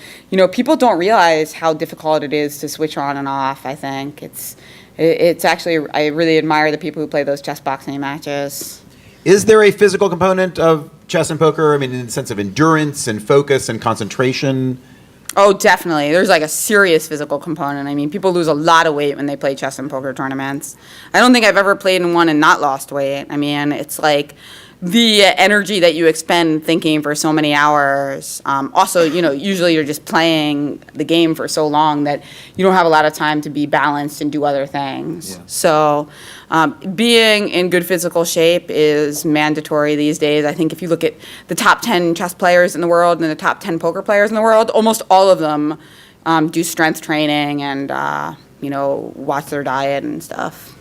people don't realize how difficult it is to switch on and off. I think it's actually, I really admire the people who play those chess boxing matches. Is there a physical component of chess and poker? I mean, in the sense of endurance and focus and concentration? Oh, definitely. There's like a serious physical component. I mean, people lose a lot of weight when they play chess and poker tournaments. I don't think I've ever played in one and not lost weight. I mean, it's like the energy that you expend thinking for so many hours. Also, usually you're just playing the game for so long that you don't have a lot of time to be balanced and do other things. Yeah. So being in good physical shape is mandatory these days. I think if you look at the top 10 chess players in the world and the top 10 poker players in the world, almost all of them do strength training and, watch their diet and stuff.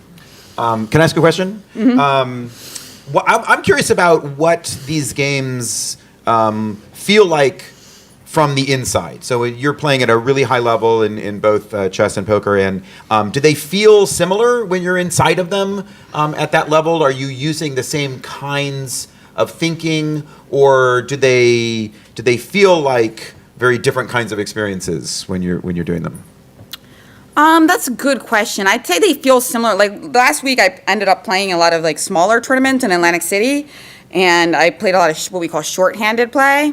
Can I ask a question? Mm-hmm. Well, I'm curious about what these games feel like from the inside? So you're playing at a really high level in both chess and poker, and do they feel similar when you're inside of them at that level? Are you using the same kinds of thinking, or do they feel like very different kinds of experiences when you're doing them? That's a good question. I'd say they feel similar. Like last week, I ended up playing a lot of like smaller tournaments in Atlantic City, and I played a lot of what we call short-handed play,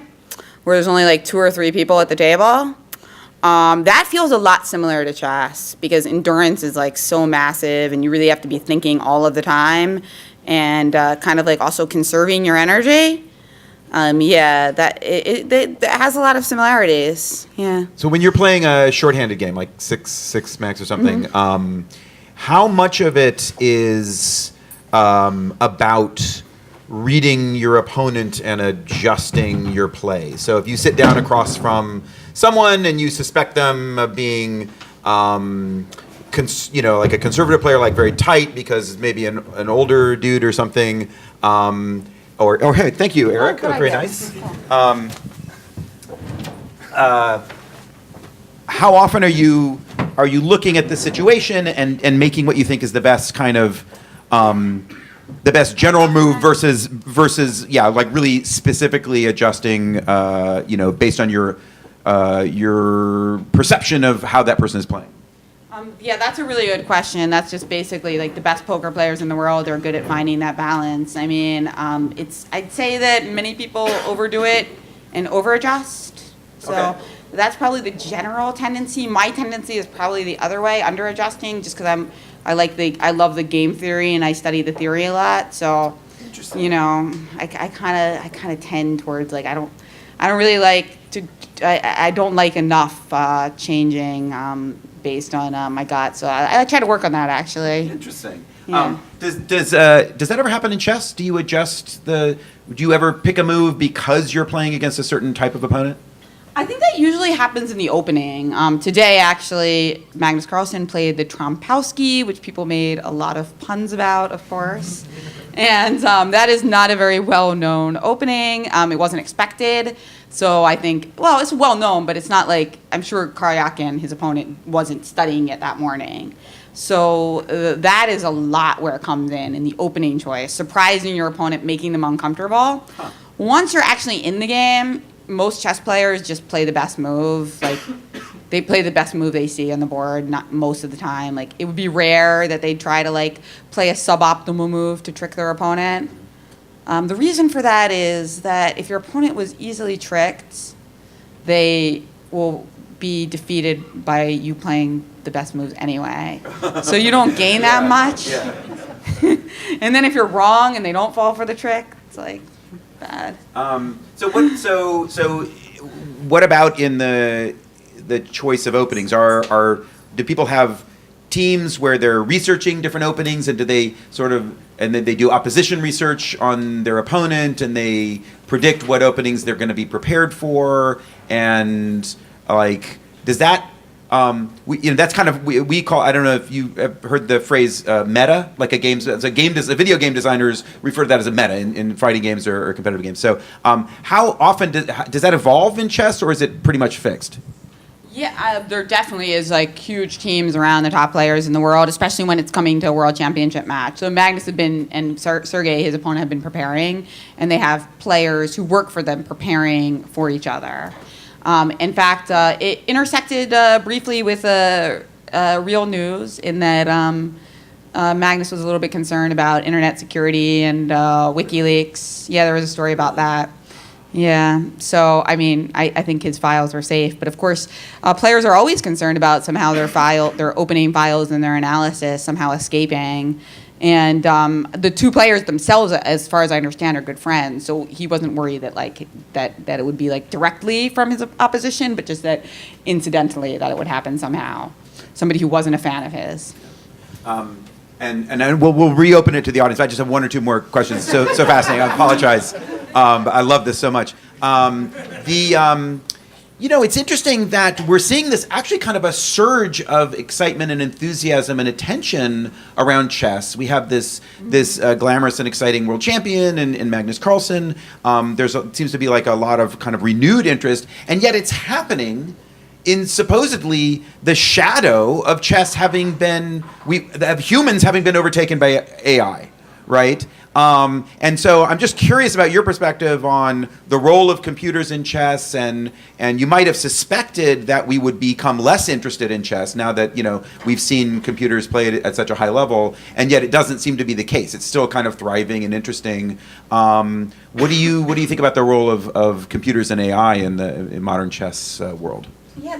where there's only like 2 or 3 people at the table. That feels a lot similar to chess because endurance is like so massive, and you really have to be thinking all of the time, and kind of like also conserving your energy. That has a lot of similarities. Yeah. So when you're playing a shorthanded game, like six max or something, how much of it is about reading your opponent and adjusting your play? So if you sit down across from someone and you suspect them of being, like a conservative player, like very tight because maybe an older dude or something. Hey, thank you, Eric. That was very nice. How often are you looking at the situation and making what you think is the best kind of the best general move versus like really specifically adjusting based on your perception of how that person is playing? That's a really good question. That's just basically like the best poker players in the world are good at finding that balance. I mean, I'd say that many people overdo it and over-adjust. So that's probably the general tendency. My tendency is probably the other way, under-adjusting, just because I love the game theory and I study the theory a lot. So, I kind of tend towards like I don't really like to. I don't like enough changing. Based on my gut, so I try to work on that actually. Interesting. Yeah. Does that ever happen in chess? Do you adjust do you ever pick a move because you're playing against a certain type of opponent? I think that usually happens in the opening. Today, actually, Magnus Carlsen played the Trompowski, which people made a lot of puns about, of course. And that is not a very well-known opening. It wasn't expected. So I think, well, it's well-known, but it's not like, I'm sure Karyakin, his opponent, wasn't studying it that morning. So that is a lot where it comes in the opening choice, surprising your opponent, making them uncomfortable. Huh. Once you're actually in the game, most chess players just play the best move. Like, they play the best move they see on the board, not most of the time. Like, it would be rare that they'd try to, like, play a suboptimal move to trick their opponent. The reason for that is that if your opponent was easily tricked, they will be defeated by you playing the best moves anyway. So you don't gain that much. Yeah. And then if you're wrong and they don't fall for the trick, it's like bad. So what about in the choice of openings? Do people have teams where they're researching different openings, and do they and then they do opposition research on their opponent, and they predict what openings they're going to be prepared for, and like, does that that's kind of we call, I don't know if you have heard the phrase meta, like video game designers refer to that as a meta in fighting games or competitive games. So how often does that evolve in chess, or is it pretty much fixed? Yeah, there definitely is like huge teams around the top players in the world, especially when it's coming to a world championship match. So Magnus and Sergey, his opponent, have been preparing, and they have players who work for them preparing for each other. In fact, it intersected briefly with real news in that Magnus was a little bit concerned about internet security and WikiLeaks. Yeah, there was a story about that. Yeah, so I mean, I think his files were safe, but of course, players are always concerned about somehow their opening files and their analysis somehow escaping. And the two players themselves, as far as I understand, are good friends. So he wasn't worried that that it would be like directly from his opposition, but just that incidentally that it would happen somehow. Somebody who wasn't a fan of his. And we'll reopen it to the audience. I just have 1 or 2 more questions. So fascinating. I apologize. But I love this so much. It's interesting that we're seeing this actually kind of a surge of excitement and enthusiasm and attention around chess. We have this glamorous and exciting world champion in Magnus Carlsen. Seems to be like a lot of kind of renewed interest, and yet it's happening in supposedly the shadow of chess of humans having been overtaken by AI, right? And so I'm just curious about your perspective on the role of computers in chess, and you might have suspected that we would become less interested in chess now that we've seen computers play it at such a high level, and yet it doesn't seem to be the case. It's still kind of thriving and interesting. What do you think about the role of computers and AI in modern chess world? Yeah,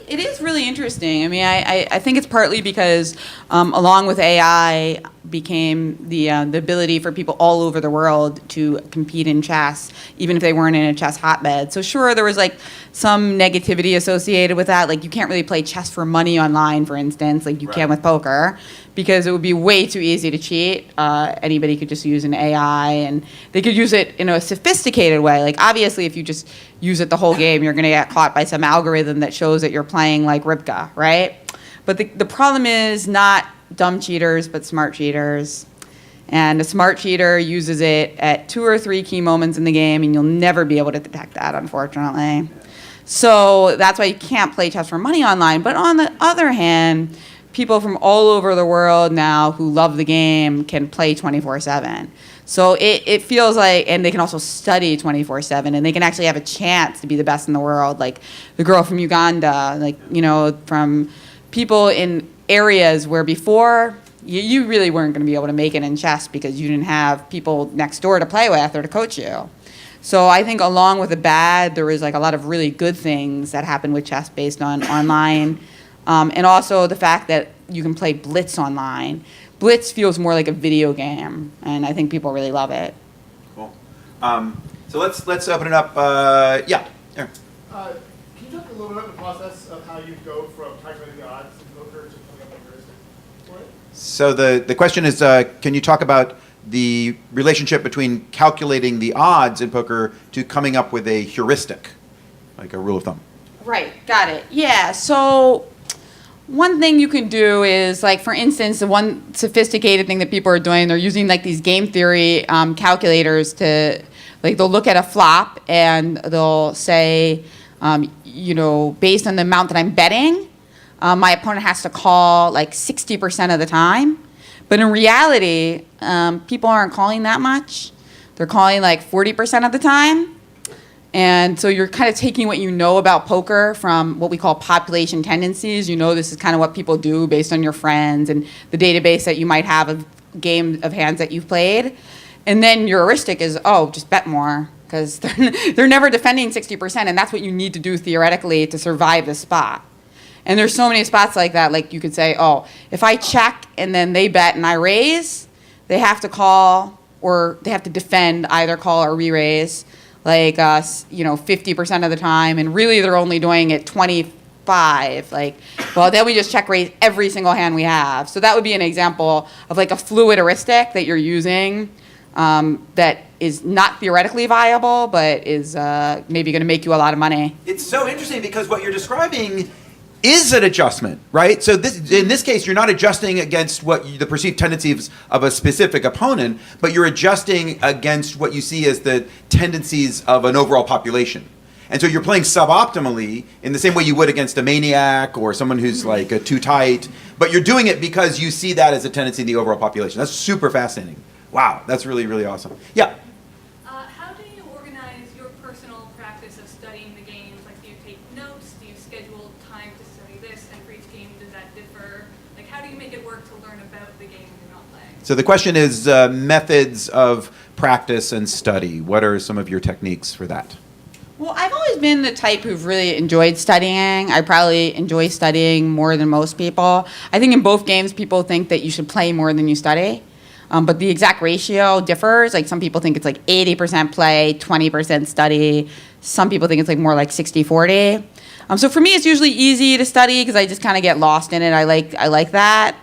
it is really interesting. I mean, I think it's partly because along with AI became the ability for people all over the world to compete in chess, even if they weren't in a chess hotbed. So sure, there was like some negativity associated with that. Like you can't really play chess for money online, for instance, like you can with poker, because it would be way too easy to cheat. Anybody could just use an AI, and they could use it in a sophisticated way. Like obviously, if you just use it the whole game, you're going to get caught by some algorithm that shows that you're playing like Ribka, right? But the problem is not dumb cheaters, but smart cheaters. And a smart cheater uses it at 2 or 3 key moments in the game, and you'll never be able to detect that, unfortunately. So that's why you can't play chess for money online. But on the other hand, people from all over the world now who love the game can play 24/7. So it feels like, and they can also study 24/7, and they can actually have a chance to be the best in the world. Like the girl from Uganda, from people in areas where before you really weren't going to be able to make it in chess because you didn't have people next door to play with or to coach you. So I think along with the bad, there was like a lot of really good things that happened with chess based on online. And also the fact that you can play Blitz online. Blitz feels more like a video game, and I think people really love it. Cool. So let's open it up. Yeah. Aaron. Can you talk a little bit about the process of how you go from calculating the odds in poker to coming up with a heuristic for it? So the question is, can you talk about the relationship between calculating the odds in poker to coming up with a heuristic, like a rule of thumb? Right, got it. Yeah, so one thing you can do is, like, for instance, the one sophisticated thing that people are doing, they're using like these game theory calculators to, like, they'll look at a flop and they'll say, based on the amount that I'm betting, my opponent has to call like 60% of the time. But in reality, people aren't calling that much. They're calling like 40% of the time. And so you're kind of taking what you know about poker from what we call population tendencies. This is kind of what people do based on your friends and the database that you might have of game of hands that you've played. And then your heuristic is, just bet more, because they're never defending 60%, and that's what you need to do theoretically to survive the spot. And there's so many spots like that. Like you could say, if I check and then they bet and I raise, they have to call, or they have to defend, either call or re-raise, like 50% of the time, and really they're only doing it 25. Then we just check raise every single hand we have. So that would be an example of like a fluid heuristic that you're using that is not theoretically viable, but is maybe going to make you a lot of money. It's so interesting because what you're describing is an adjustment, right? So in this case, you're not adjusting against the perceived tendencies of a specific opponent, but you're adjusting against what you see as the tendencies of an overall population. And so you're playing suboptimally in the same way you would against a maniac or someone who's like too tight, but you're doing it because you see that as a tendency in the overall population. That's super fascinating. Wow, that's really, really awesome. Yeah. How do you organize your personal practice of studying the games? Like, do you take notes? Do you schedule time to study this? And for each game, does that differ? Like, how do you make it work to learn about the game you're not playing? So the question is methods of practice and study. What are some of your techniques for that? Well, I've always been the type who've really enjoyed studying. I probably enjoy studying more than most people. I think in both games, people think that you should play more than you study. But the exact ratio differs. Like, some people think it's like 80% play, 20% study. Some people think it's like more like 60-40. So for me, it's usually easy to study because I just kind of get lost in it. I like that.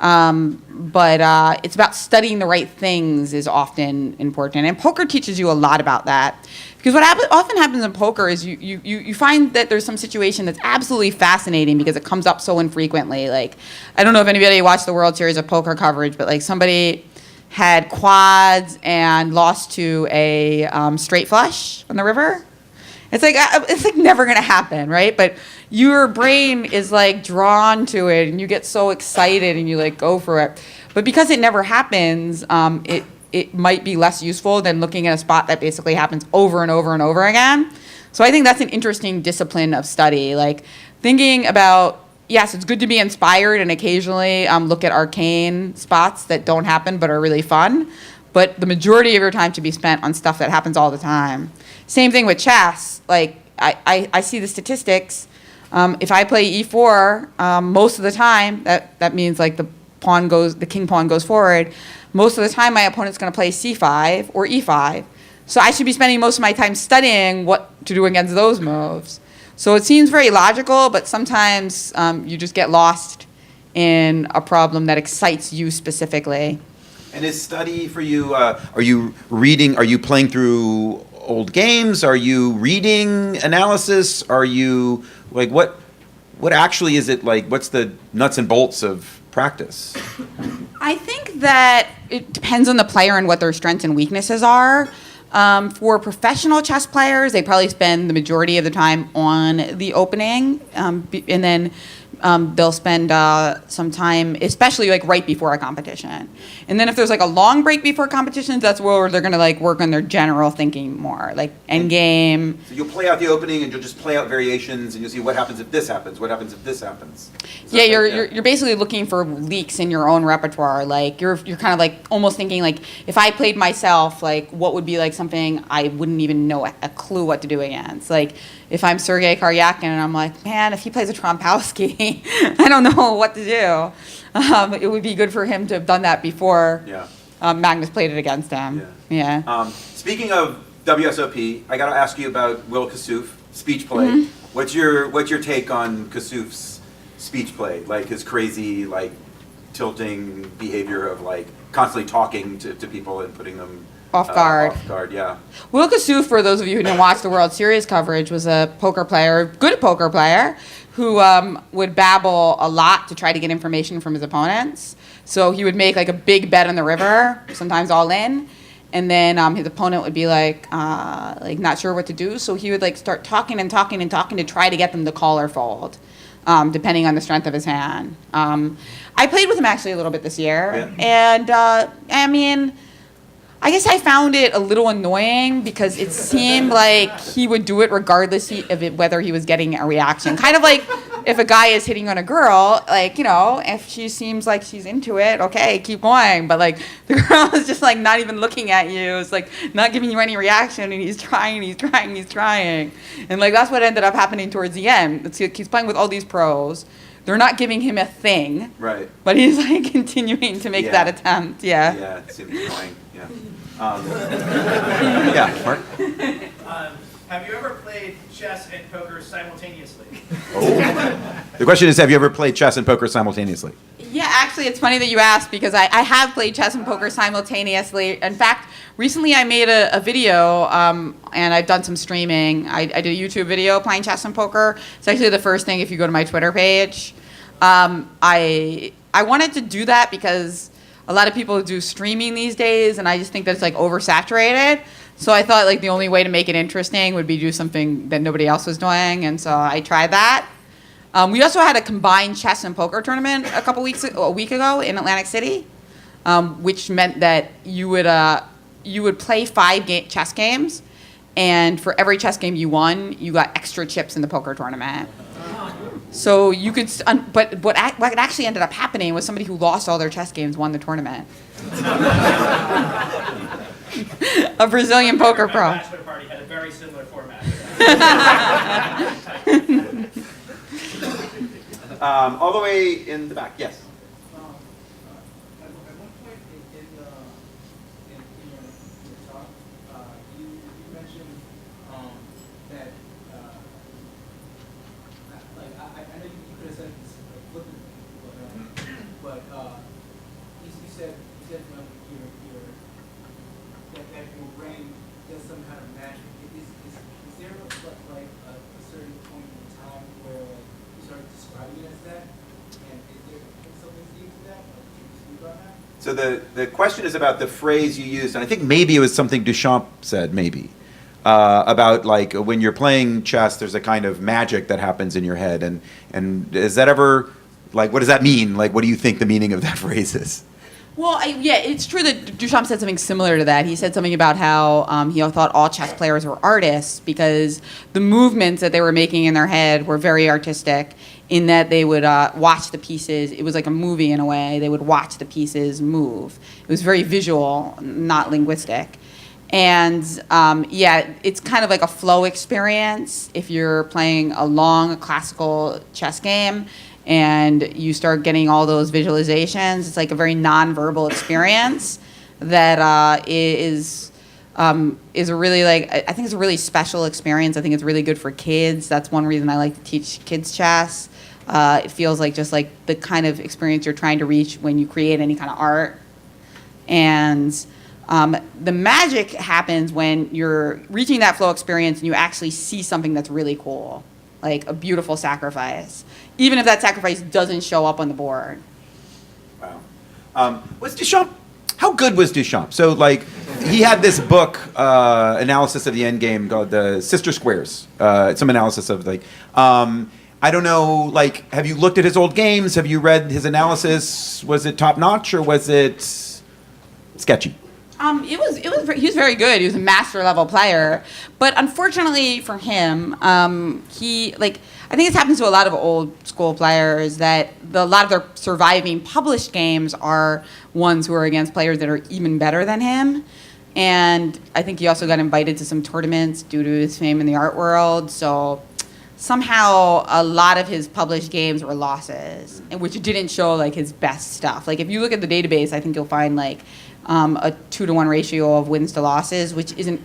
But it's about studying the right things is often important. And poker teaches you a lot about that. Because what often happens in poker is you find that there's some situation that's absolutely fascinating because it comes up so infrequently. Like, I don't know if anybody watched the World Series of Poker coverage, but like somebody had quads and lost to a straight flush on the river. It's like never gonna happen, right? But your brain is like drawn to it, and you get so excited, and you like go for it. But because it never happens, it might be less useful than looking at a spot that basically happens over and over and over again. So I think that's an interesting discipline of study, like thinking about, yes, it's good to be inspired and occasionally look at arcane spots that don't happen but are really fun, but the majority of your time should be spent on stuff that happens all the time. Same thing with chess. Like, I see the statistics. If I play e4, most of the time, that means like the king pawn goes forward. Most of the time, my opponent's going to play c5 or e5. So I should be spending most of my time studying what to do against those moves. So it seems very logical, but sometimes you just get lost in a problem that excites you specifically. And is study for you, are you reading, are you playing through old games? Are you reading analysis? Are you, like, what actually is it like, what's the nuts and bolts of practice? I think that it depends on the player and what their strengths and weaknesses are. For professional chess players, they probably spend the majority of the time on the opening, and then they'll spend some time, especially like right before a competition. And then if there's like a long break before competitions, that's where they're gonna like work on their general thinking more, like endgame. So you'll play out the opening and you'll just play out variations and you'll see what happens if this happens, what happens if this happens. Yeah, you're basically looking for leaks in your own repertoire. Like you're kind of like almost thinking like, if I played myself, like what would be like something I wouldn't even know a clue what to do against. Like if I'm Sergei Karyakin and I'm like, man, if he plays a Trompowski, I don't know what to do. It would be good for him to have done that before Magnus played it against him. Yeah. Speaking of WSOP, I got to ask you about Will Kassouf, speech play. Mm-hmm. What's your take on Kassouf's speech play? Like his crazy, like, tilting behavior of like constantly talking to people and putting them Off guard. Off guard, yeah. Will Kassouf, for those of you who didn't watch the World Series coverage, was a poker player, good poker player, who would babble a lot to try to get information from his opponents. So he would make like a big bet on the river, sometimes all in, and then his opponent would be like not sure what to do. So he would like start talking and talking and talking to try to get them to call or fold, depending on the strength of his hand. I played with him actually a little bit this year, and I mean, I guess I found it a little annoying because it seemed like he would do it regardless of whether he was getting a reaction. Kind of like if a guy is hitting on a girl, like, you know, if she seems like she's into it, okay, keep going. But like the girl is just like not even looking at you. It's like not giving you any reaction, and he's trying. And like that's what ended up happening towards the end. It's like he's playing with all these pros. They're not giving him a thing. Right. But he's like continuing to make that attempt. Yeah. Yeah, it seems annoying. Yeah. Yeah, Mark? Have you ever played chess and poker simultaneously? The question is, have you ever played chess and poker simultaneously? Yeah, actually, it's funny that you asked because I have played chess and poker simultaneously. In fact, recently I made a video and I've done some streaming. I did a YouTube video playing chess and poker. It's actually the first thing if you go to my Twitter page. I wanted to do that because a lot of people do streaming these days, and I just think that it's like oversaturated. So I thought like the only way to make it interesting would be do something that nobody else was doing, and so I tried that. We also had a combined chess and poker tournament a week ago in Atlantic City, which meant that you would play 5 chess games, and for every chess game you won, you got extra chips in the poker tournament. So you could, but what actually ended up happening was somebody who lost all their chess games won the tournament. A Brazilian poker pro. My bachelor party had a very similar format. All the way in the back, yes. At one point in your talk, you mentioned that like I know you could have said this flippantly, but does some kind of magic. Is there like a certain point in time where like you start describing it as that? And is there something to that? Like, can you speak on that? So the question is about the phrase you used, and I think maybe it was something Duchamp said, maybe, about like when you're playing chess, there's a kind of magic that happens in your head, and is that ever, like, what does that mean? Like, what do you think the meaning of that phrase is? Well, yeah, it's true that Duchamp said something similar to that. He said something about how he thought all chess players were artists because the movements that they were making in their head were very artistic in that they would watch the pieces. It was like a movie in a way. They would watch the pieces move. It was very visual, not linguistic. And yeah, it's kind of like a flow experience if you're playing a long classical chess game and you start getting all those visualizations. It's like a very nonverbal experience that is a really, like, I think it's a really special experience. I think it's really good for kids. That's one reason I like to teach kids chess. It feels like just like the kind of experience you're trying to reach when you create any kind of art. And the magic happens when you're reaching that flow experience and you actually see something that's really cool, like a beautiful sacrifice, even if that sacrifice doesn't show up on the board. Wow. Was Duchamp, how good was Duchamp? So, like, he had this book, analysis of the endgame called the Sister Squares. Some analysis of, like, I don't know, like, have you looked at his old games? Have you read his analysis? Was it top-notch or was it sketchy? He was very good. He was a master level player, but unfortunately for him, I think this happens to a lot of old school players that a lot of their surviving published games are ones who are against players that are even better than him. And I think he also got invited to some tournaments due to his fame in the art world. So somehow a lot of his published games were losses, and which didn't show like his best stuff. Like if you look at the database, I think you'll find like a 2-to-1 ratio of wins to losses, which isn't,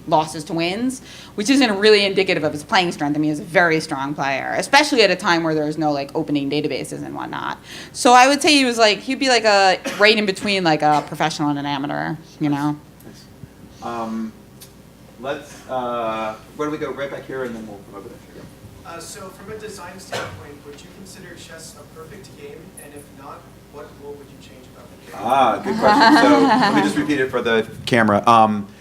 losses to wins, which isn't really indicative of his playing strength. I mean, he's a very strong player, especially at a time where there's no like opening databases and whatnot. So I would say he'd be like a right in between like a professional and an amateur, you know. Let's, where do we go? Right back here and then we'll come over there. So from a design standpoint, would you consider chess a perfect game? And if not, what would you change about the game? Good question. So let me just repeat it for the camera.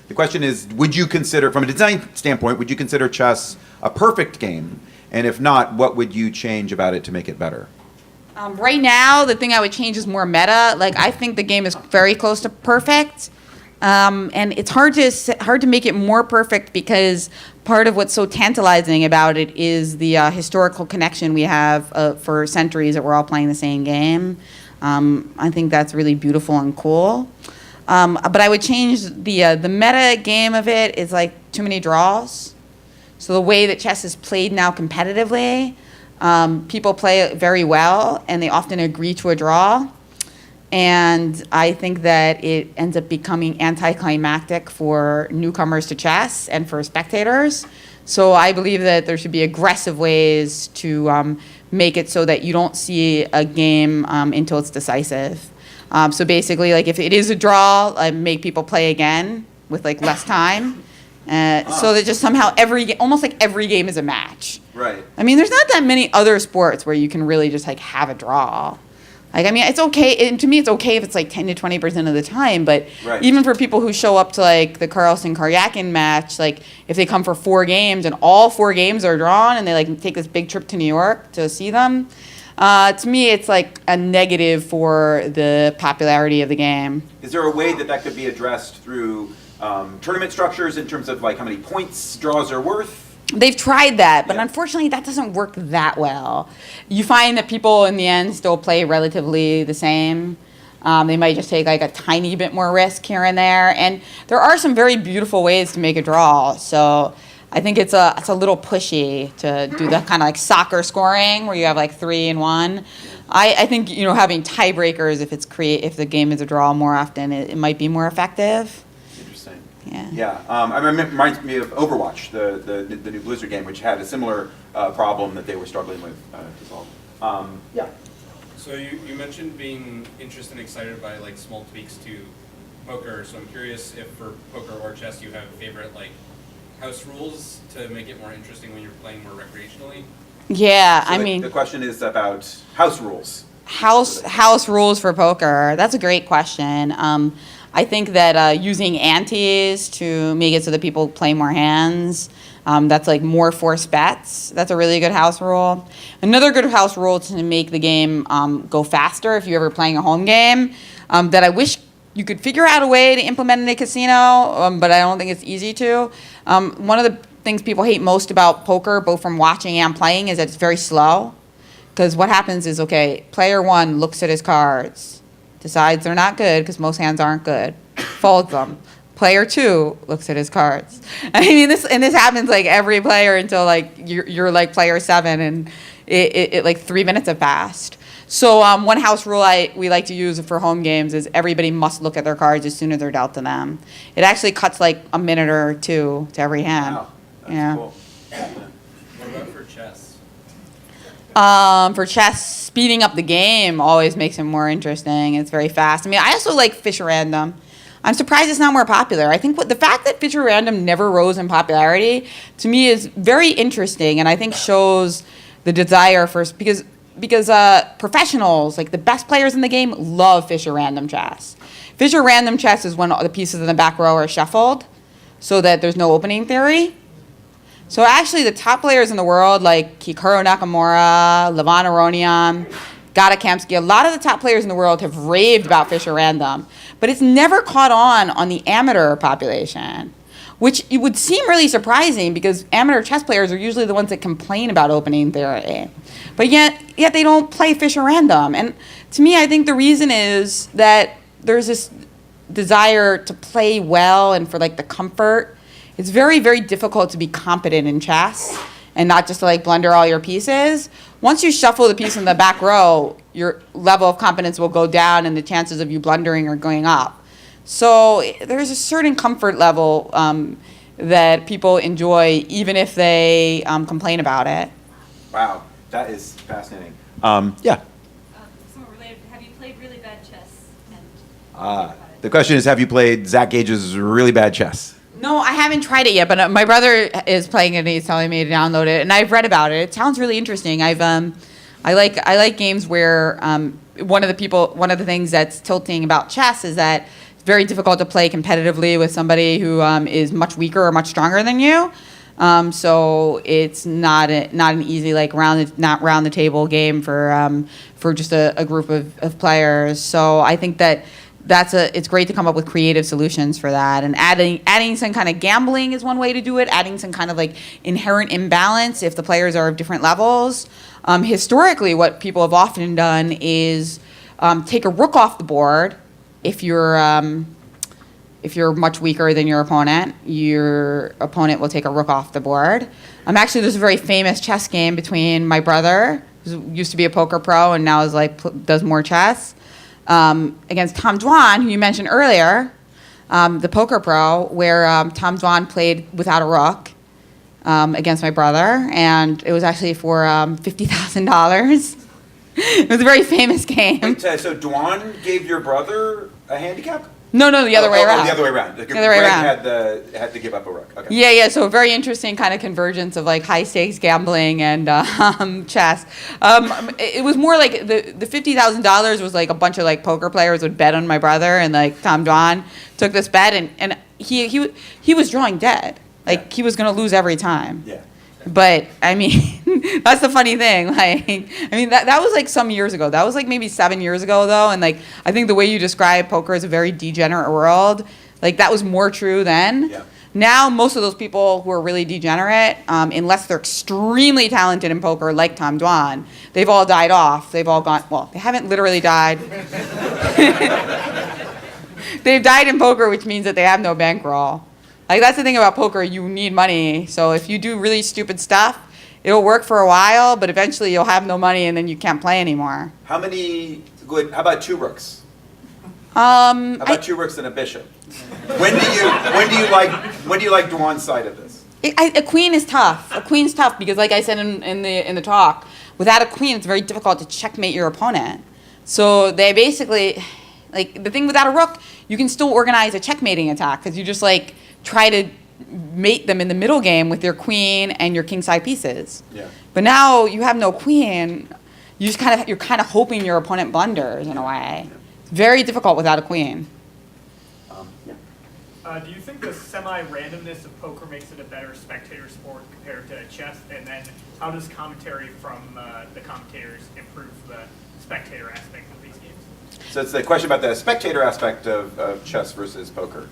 The question is, would you consider, from a design standpoint, would you consider chess a perfect game? And if not, what would you change about it to make it better? Right now, the thing I would change is more meta. Like, I think the game is very close to perfect. And it's hard to make it more perfect because part of what's so tantalizing about it is the historical connection we have for centuries that we're all playing the same game. I think that's really beautiful and cool. But I would change the meta game of it is like too many draws. So the way that chess is played now competitively, people play it very well and they often agree to a draw. And I think that it ends up becoming anticlimactic for newcomers to chess and for spectators. So I believe that there should be aggressive ways to make it so that you don't see a game until it's decisive. So basically, like if it is a draw, make people play again with like less time. So that just somehow almost like every game is a match. Right. I mean, there's not that many other sports where you can really just like have a draw. Like, I mean, it's okay. And to me, it's okay if it's like 10 to 20% of the time. But right. Even for people who show up to like the Carlsen-Karyakin match, like if they come for 4 games and all 4 games are drawn and they like take this big trip to New York to see them, to me, it's like a negative for the popularity of the game. Is there a way that could be addressed through tournament structures in terms of like how many points draws are worth? They've tried that, but Yeah. Unfortunately that doesn't work that well. You find that people in the end still play relatively the same. They might just take like a tiny bit more risk here and there. And there are some very beautiful ways to make a draw. So I think it's a little pushy to do that kind of like soccer scoring where you have like 3 and 1. I think having tiebreakers if the game is a draw more often, it might be more effective. Interesting. Yeah. Yeah. I remember, it reminds me of Overwatch, the new Blizzard game, which had a similar problem that they were struggling with to solve. Yeah. So you mentioned being interested and excited by like small tweaks to poker, so I'm curious if for poker or chess you have favorite like house rules to make it more interesting when you're playing more recreationally. Yeah, So I the, mean, the question is about house rules. house rules for poker. That's a great question. I think that using antes to make it so that people play more hands, that's like more forced bets. That's a really good house rule. Another good house rule to make the game go faster if you're ever playing a home game, that I wish you could figure out a way to implement in a casino, but I don't think it's easy to. One of the things people hate most about poker, both from watching and playing, is that it's very slow. Because what happens is, okay, player one looks at his cards, decides they're not good because most hands aren't good, folds them. Player two looks at his cards. I mean, this happens like every player until like you're like player seven, and it like 3 minutes have passed. So one house rule we like to use for home games is everybody must look at their cards as soon as they're dealt to them. It actually cuts like a minute or two to every hand. Wow, that's Yeah. cool. What about for chess? For chess, speeding up the game always makes it more interesting. It's very fast. I mean, I also like Fisher Random. I'm surprised it's not more popular. I think the fact that Fisher Random never rose in popularity, to me, is very interesting, and I think shows the desire for, because professionals, like the best players in the game, love Fisher Random chess. Fisher Random chess is when all the pieces in the back row are shuffled so that there's no opening theory. So actually, the top players in the world, like Hikaru Nakamura, Levon Aronian, Gata Kamsky, a lot of the top players in the world have raved about Fisher Random, but it's never caught on the amateur population, which it would seem really surprising because amateur chess players are usually the ones that complain about opening theory. But yet they don't play Fisher Random. And to me, I think the reason is that there's this desire to play well and for like the comfort. It's very, very difficult to be competent in chess and not just to like blunder all your pieces. Once you shuffle the piece in the back row, your level of competence will go down and the chances of you blundering are going up. So there's a certain comfort level that people enjoy even if they complain about it. Wow, that is fascinating. Yeah. Somewhat related, have you played really bad chess? And The question is, have you played Zach Gage's really bad chess? No, I haven't tried it yet, but my brother is playing it and he's telling me to download it, and I've read about it. It sounds really interesting. I like games where one of the things that's tilting about chess is that it's very difficult to play competitively with somebody who is much weaker or much stronger than you. So it's not an easy like round the table game for just a group of players. So I think that it's great to come up with creative solutions for that, and adding some kind of gambling is one way to do it. Adding some kind of like inherent imbalance if the players are of different levels. Historically, what people have often done is take a rook off the board if you're much weaker than your opponent will take a rook off the board. Actually, there's a very famous chess game between my brother, who used to be a poker pro and now is does more chess, against Tom Dwan, who you mentioned earlier, the poker pro, where Tom Dwan played without a rook against my brother, and it was actually for $50,000. It was a very famous game. Wait, so Dwan gave your brother a handicap? No, the other way around. The other way around. The other way around. Had to give up a rook. Okay. Yeah. So a very interesting kind of convergence of like high stakes gambling and chess. It was more like the $50,000 was like a bunch of like poker players would bet on my brother, and like Tom Dwan took this bet, and he was drawing dead. Like he was going to lose every time. Yeah. But I mean, that's the funny thing. Like, I mean, that was like some years ago. That was like maybe 7 years ago, though. And like, I think the way you describe poker as a very degenerate world, like that was more true then. Yeah. Now, most of those people who are really degenerate, unless they're extremely talented in poker, like Tom Dwan, they've all died off. They've all gone. Well, they haven't literally died. They've died in poker, which means that they have no bankroll. Like, that's the thing about poker, you need money. So if you do really stupid stuff, it'll work for a while, but eventually you'll have no money and then you can't play anymore. How about two rooks? How about two rooks and a bishop? When do you like Dwan's side of this? A queen is tough. A queen's tough because, like I said in the talk, without a queen, it's very difficult to checkmate your opponent. So they basically, Like, the thing without a rook, you can still organize a checkmating attack, because you just, like, try to mate them in the middle game with your queen and your king-side pieces. Yeah. But now you have no queen. You're kind of hoping your opponent blunders in a way. It's very difficult without a queen. Do you think the semi-randomness of poker makes it a better spectator sport compared to chess? And then how does commentary from the commentators improve the spectator aspect of these games? So it's the question about the spectator aspect of chess versus poker.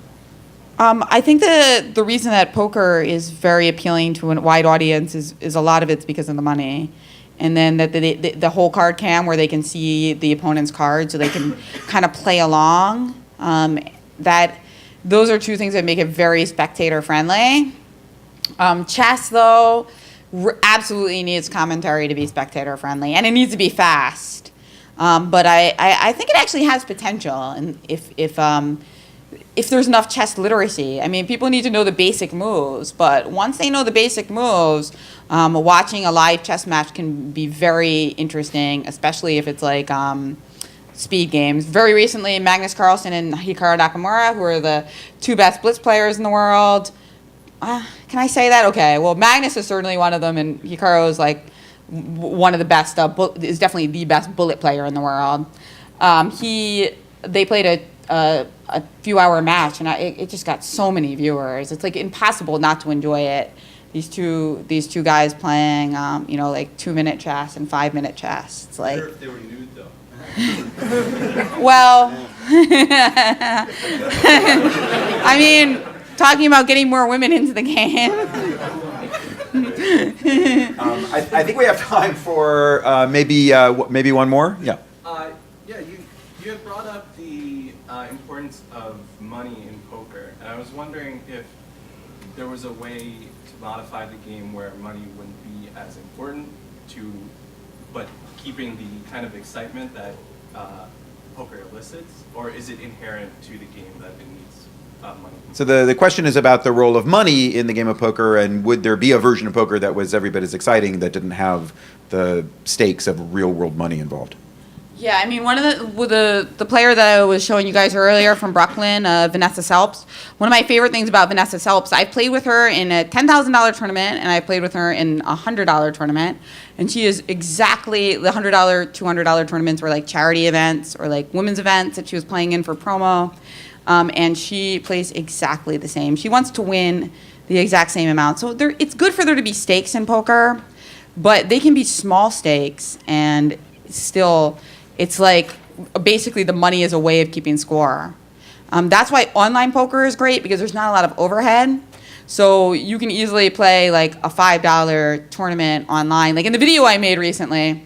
I think the reason that poker is very appealing to a wide audience is a lot of it's because of the money. And then that the whole card cam, where they can see the opponent's card, so they can kind of play along. Those are two things that make it very spectator friendly. Chess, though, absolutely needs commentary to be spectator friendly, and it needs to be fast. But I think it actually has potential, and if there's enough chess literacy. I mean, people need to know the basic moves, but once they know the basic moves, watching a live chess match can be very interesting, especially if it's like speed games. Very recently, Magnus Carlsen and Hikaru Nakamura, who are the two best blitz players in the world. Can I say that? Okay. Well, Magnus is certainly one of them, and Hikaru is like one of the best. Is definitely the best bullet player in the world. They played a few-hour match, and it just got so many viewers. It's like impossible not to enjoy it. These two guys playing, like 2-minute chess and 5-minute chess. It's like. If they were nude though. Well, I mean, talking about getting more women into the game. I think we have time for maybe one more. Yeah. You had brought up the importance of money in poker, and I was wondering if there was a way to modify the game where money wouldn't be as important but keeping the kind of excitement that poker elicits, or is it inherent to the game that it needs money? So the question is about the role of money in the game of poker, and would there be a version of poker that was every bit as exciting that didn't have the stakes of real world money involved? Yeah, I mean, one of the player that I was showing you guys earlier from Brooklyn, Vanessa Selps. One of my favorite things about Vanessa Selps, I played with her in a $10,000 tournament, and I played with her in a $100 tournament. And she is exactly the $100, $200 tournaments were like charity events or like women's events that she was playing in for promo. And she plays exactly the same. She wants to win the exact same amount. So it's good for there to be stakes in poker, but they can be small stakes, and still. It's like basically the money is a way of keeping score. That's why online poker is great, because there's not a lot of overhead. So you can easily play like a $5 tournament online. Like in the video I made recently,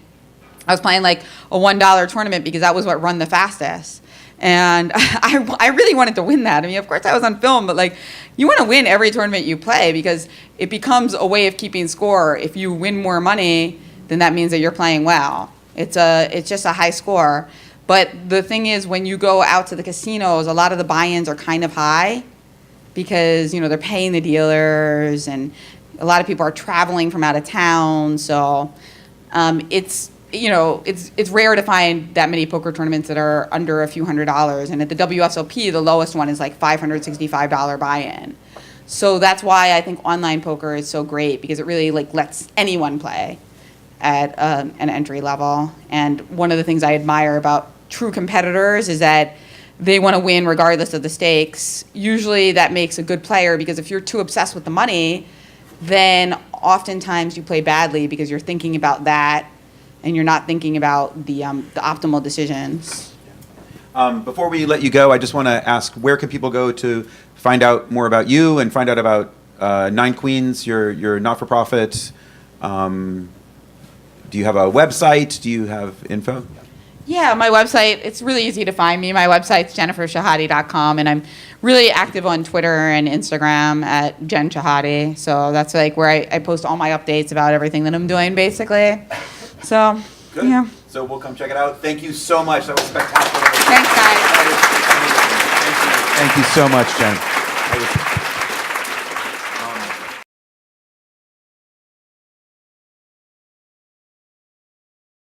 I was playing like a $1 tournament because that was what run the fastest. And I really wanted to win that. I mean, of course I was on film, but like you want to win every tournament you play, because it becomes a way of keeping score. If you win more money, then that means that you're playing well. It's just a high score. But the thing is, when you go out to the casinos, a lot of the buy-ins are kind of high because, they're paying the dealers, and a lot of people are traveling from out of town. So it's rare to find that many poker tournaments that are under a few $100s. And at the WSOP, the lowest one is like $565 buy-in. So that's why I think online poker is so great, because it really like lets anyone play at an entry level. And one of the things I admire about true competitors is that they want to win regardless of the stakes. Usually that makes a good player, because if you're too obsessed with the money, then oftentimes you play badly because you're thinking about that and you're not thinking about the optimal decisions. Before we let you go, I just want to ask, where can people go to find out more about you and find out about Nine Queens, your not-for-profit? Do you have a website? Do you have info? Yeah, my website, it's really easy to find me. My website's jennifershahade.com, and I'm really active on Twitter and Instagram at Jen Shahade. So that's like where I post all my updates about everything that I'm doing, basically. So, Good. Yeah. So we'll come check it out. Thank you so much. That was spectacular. Thanks, guys. Thank you so much, Jen.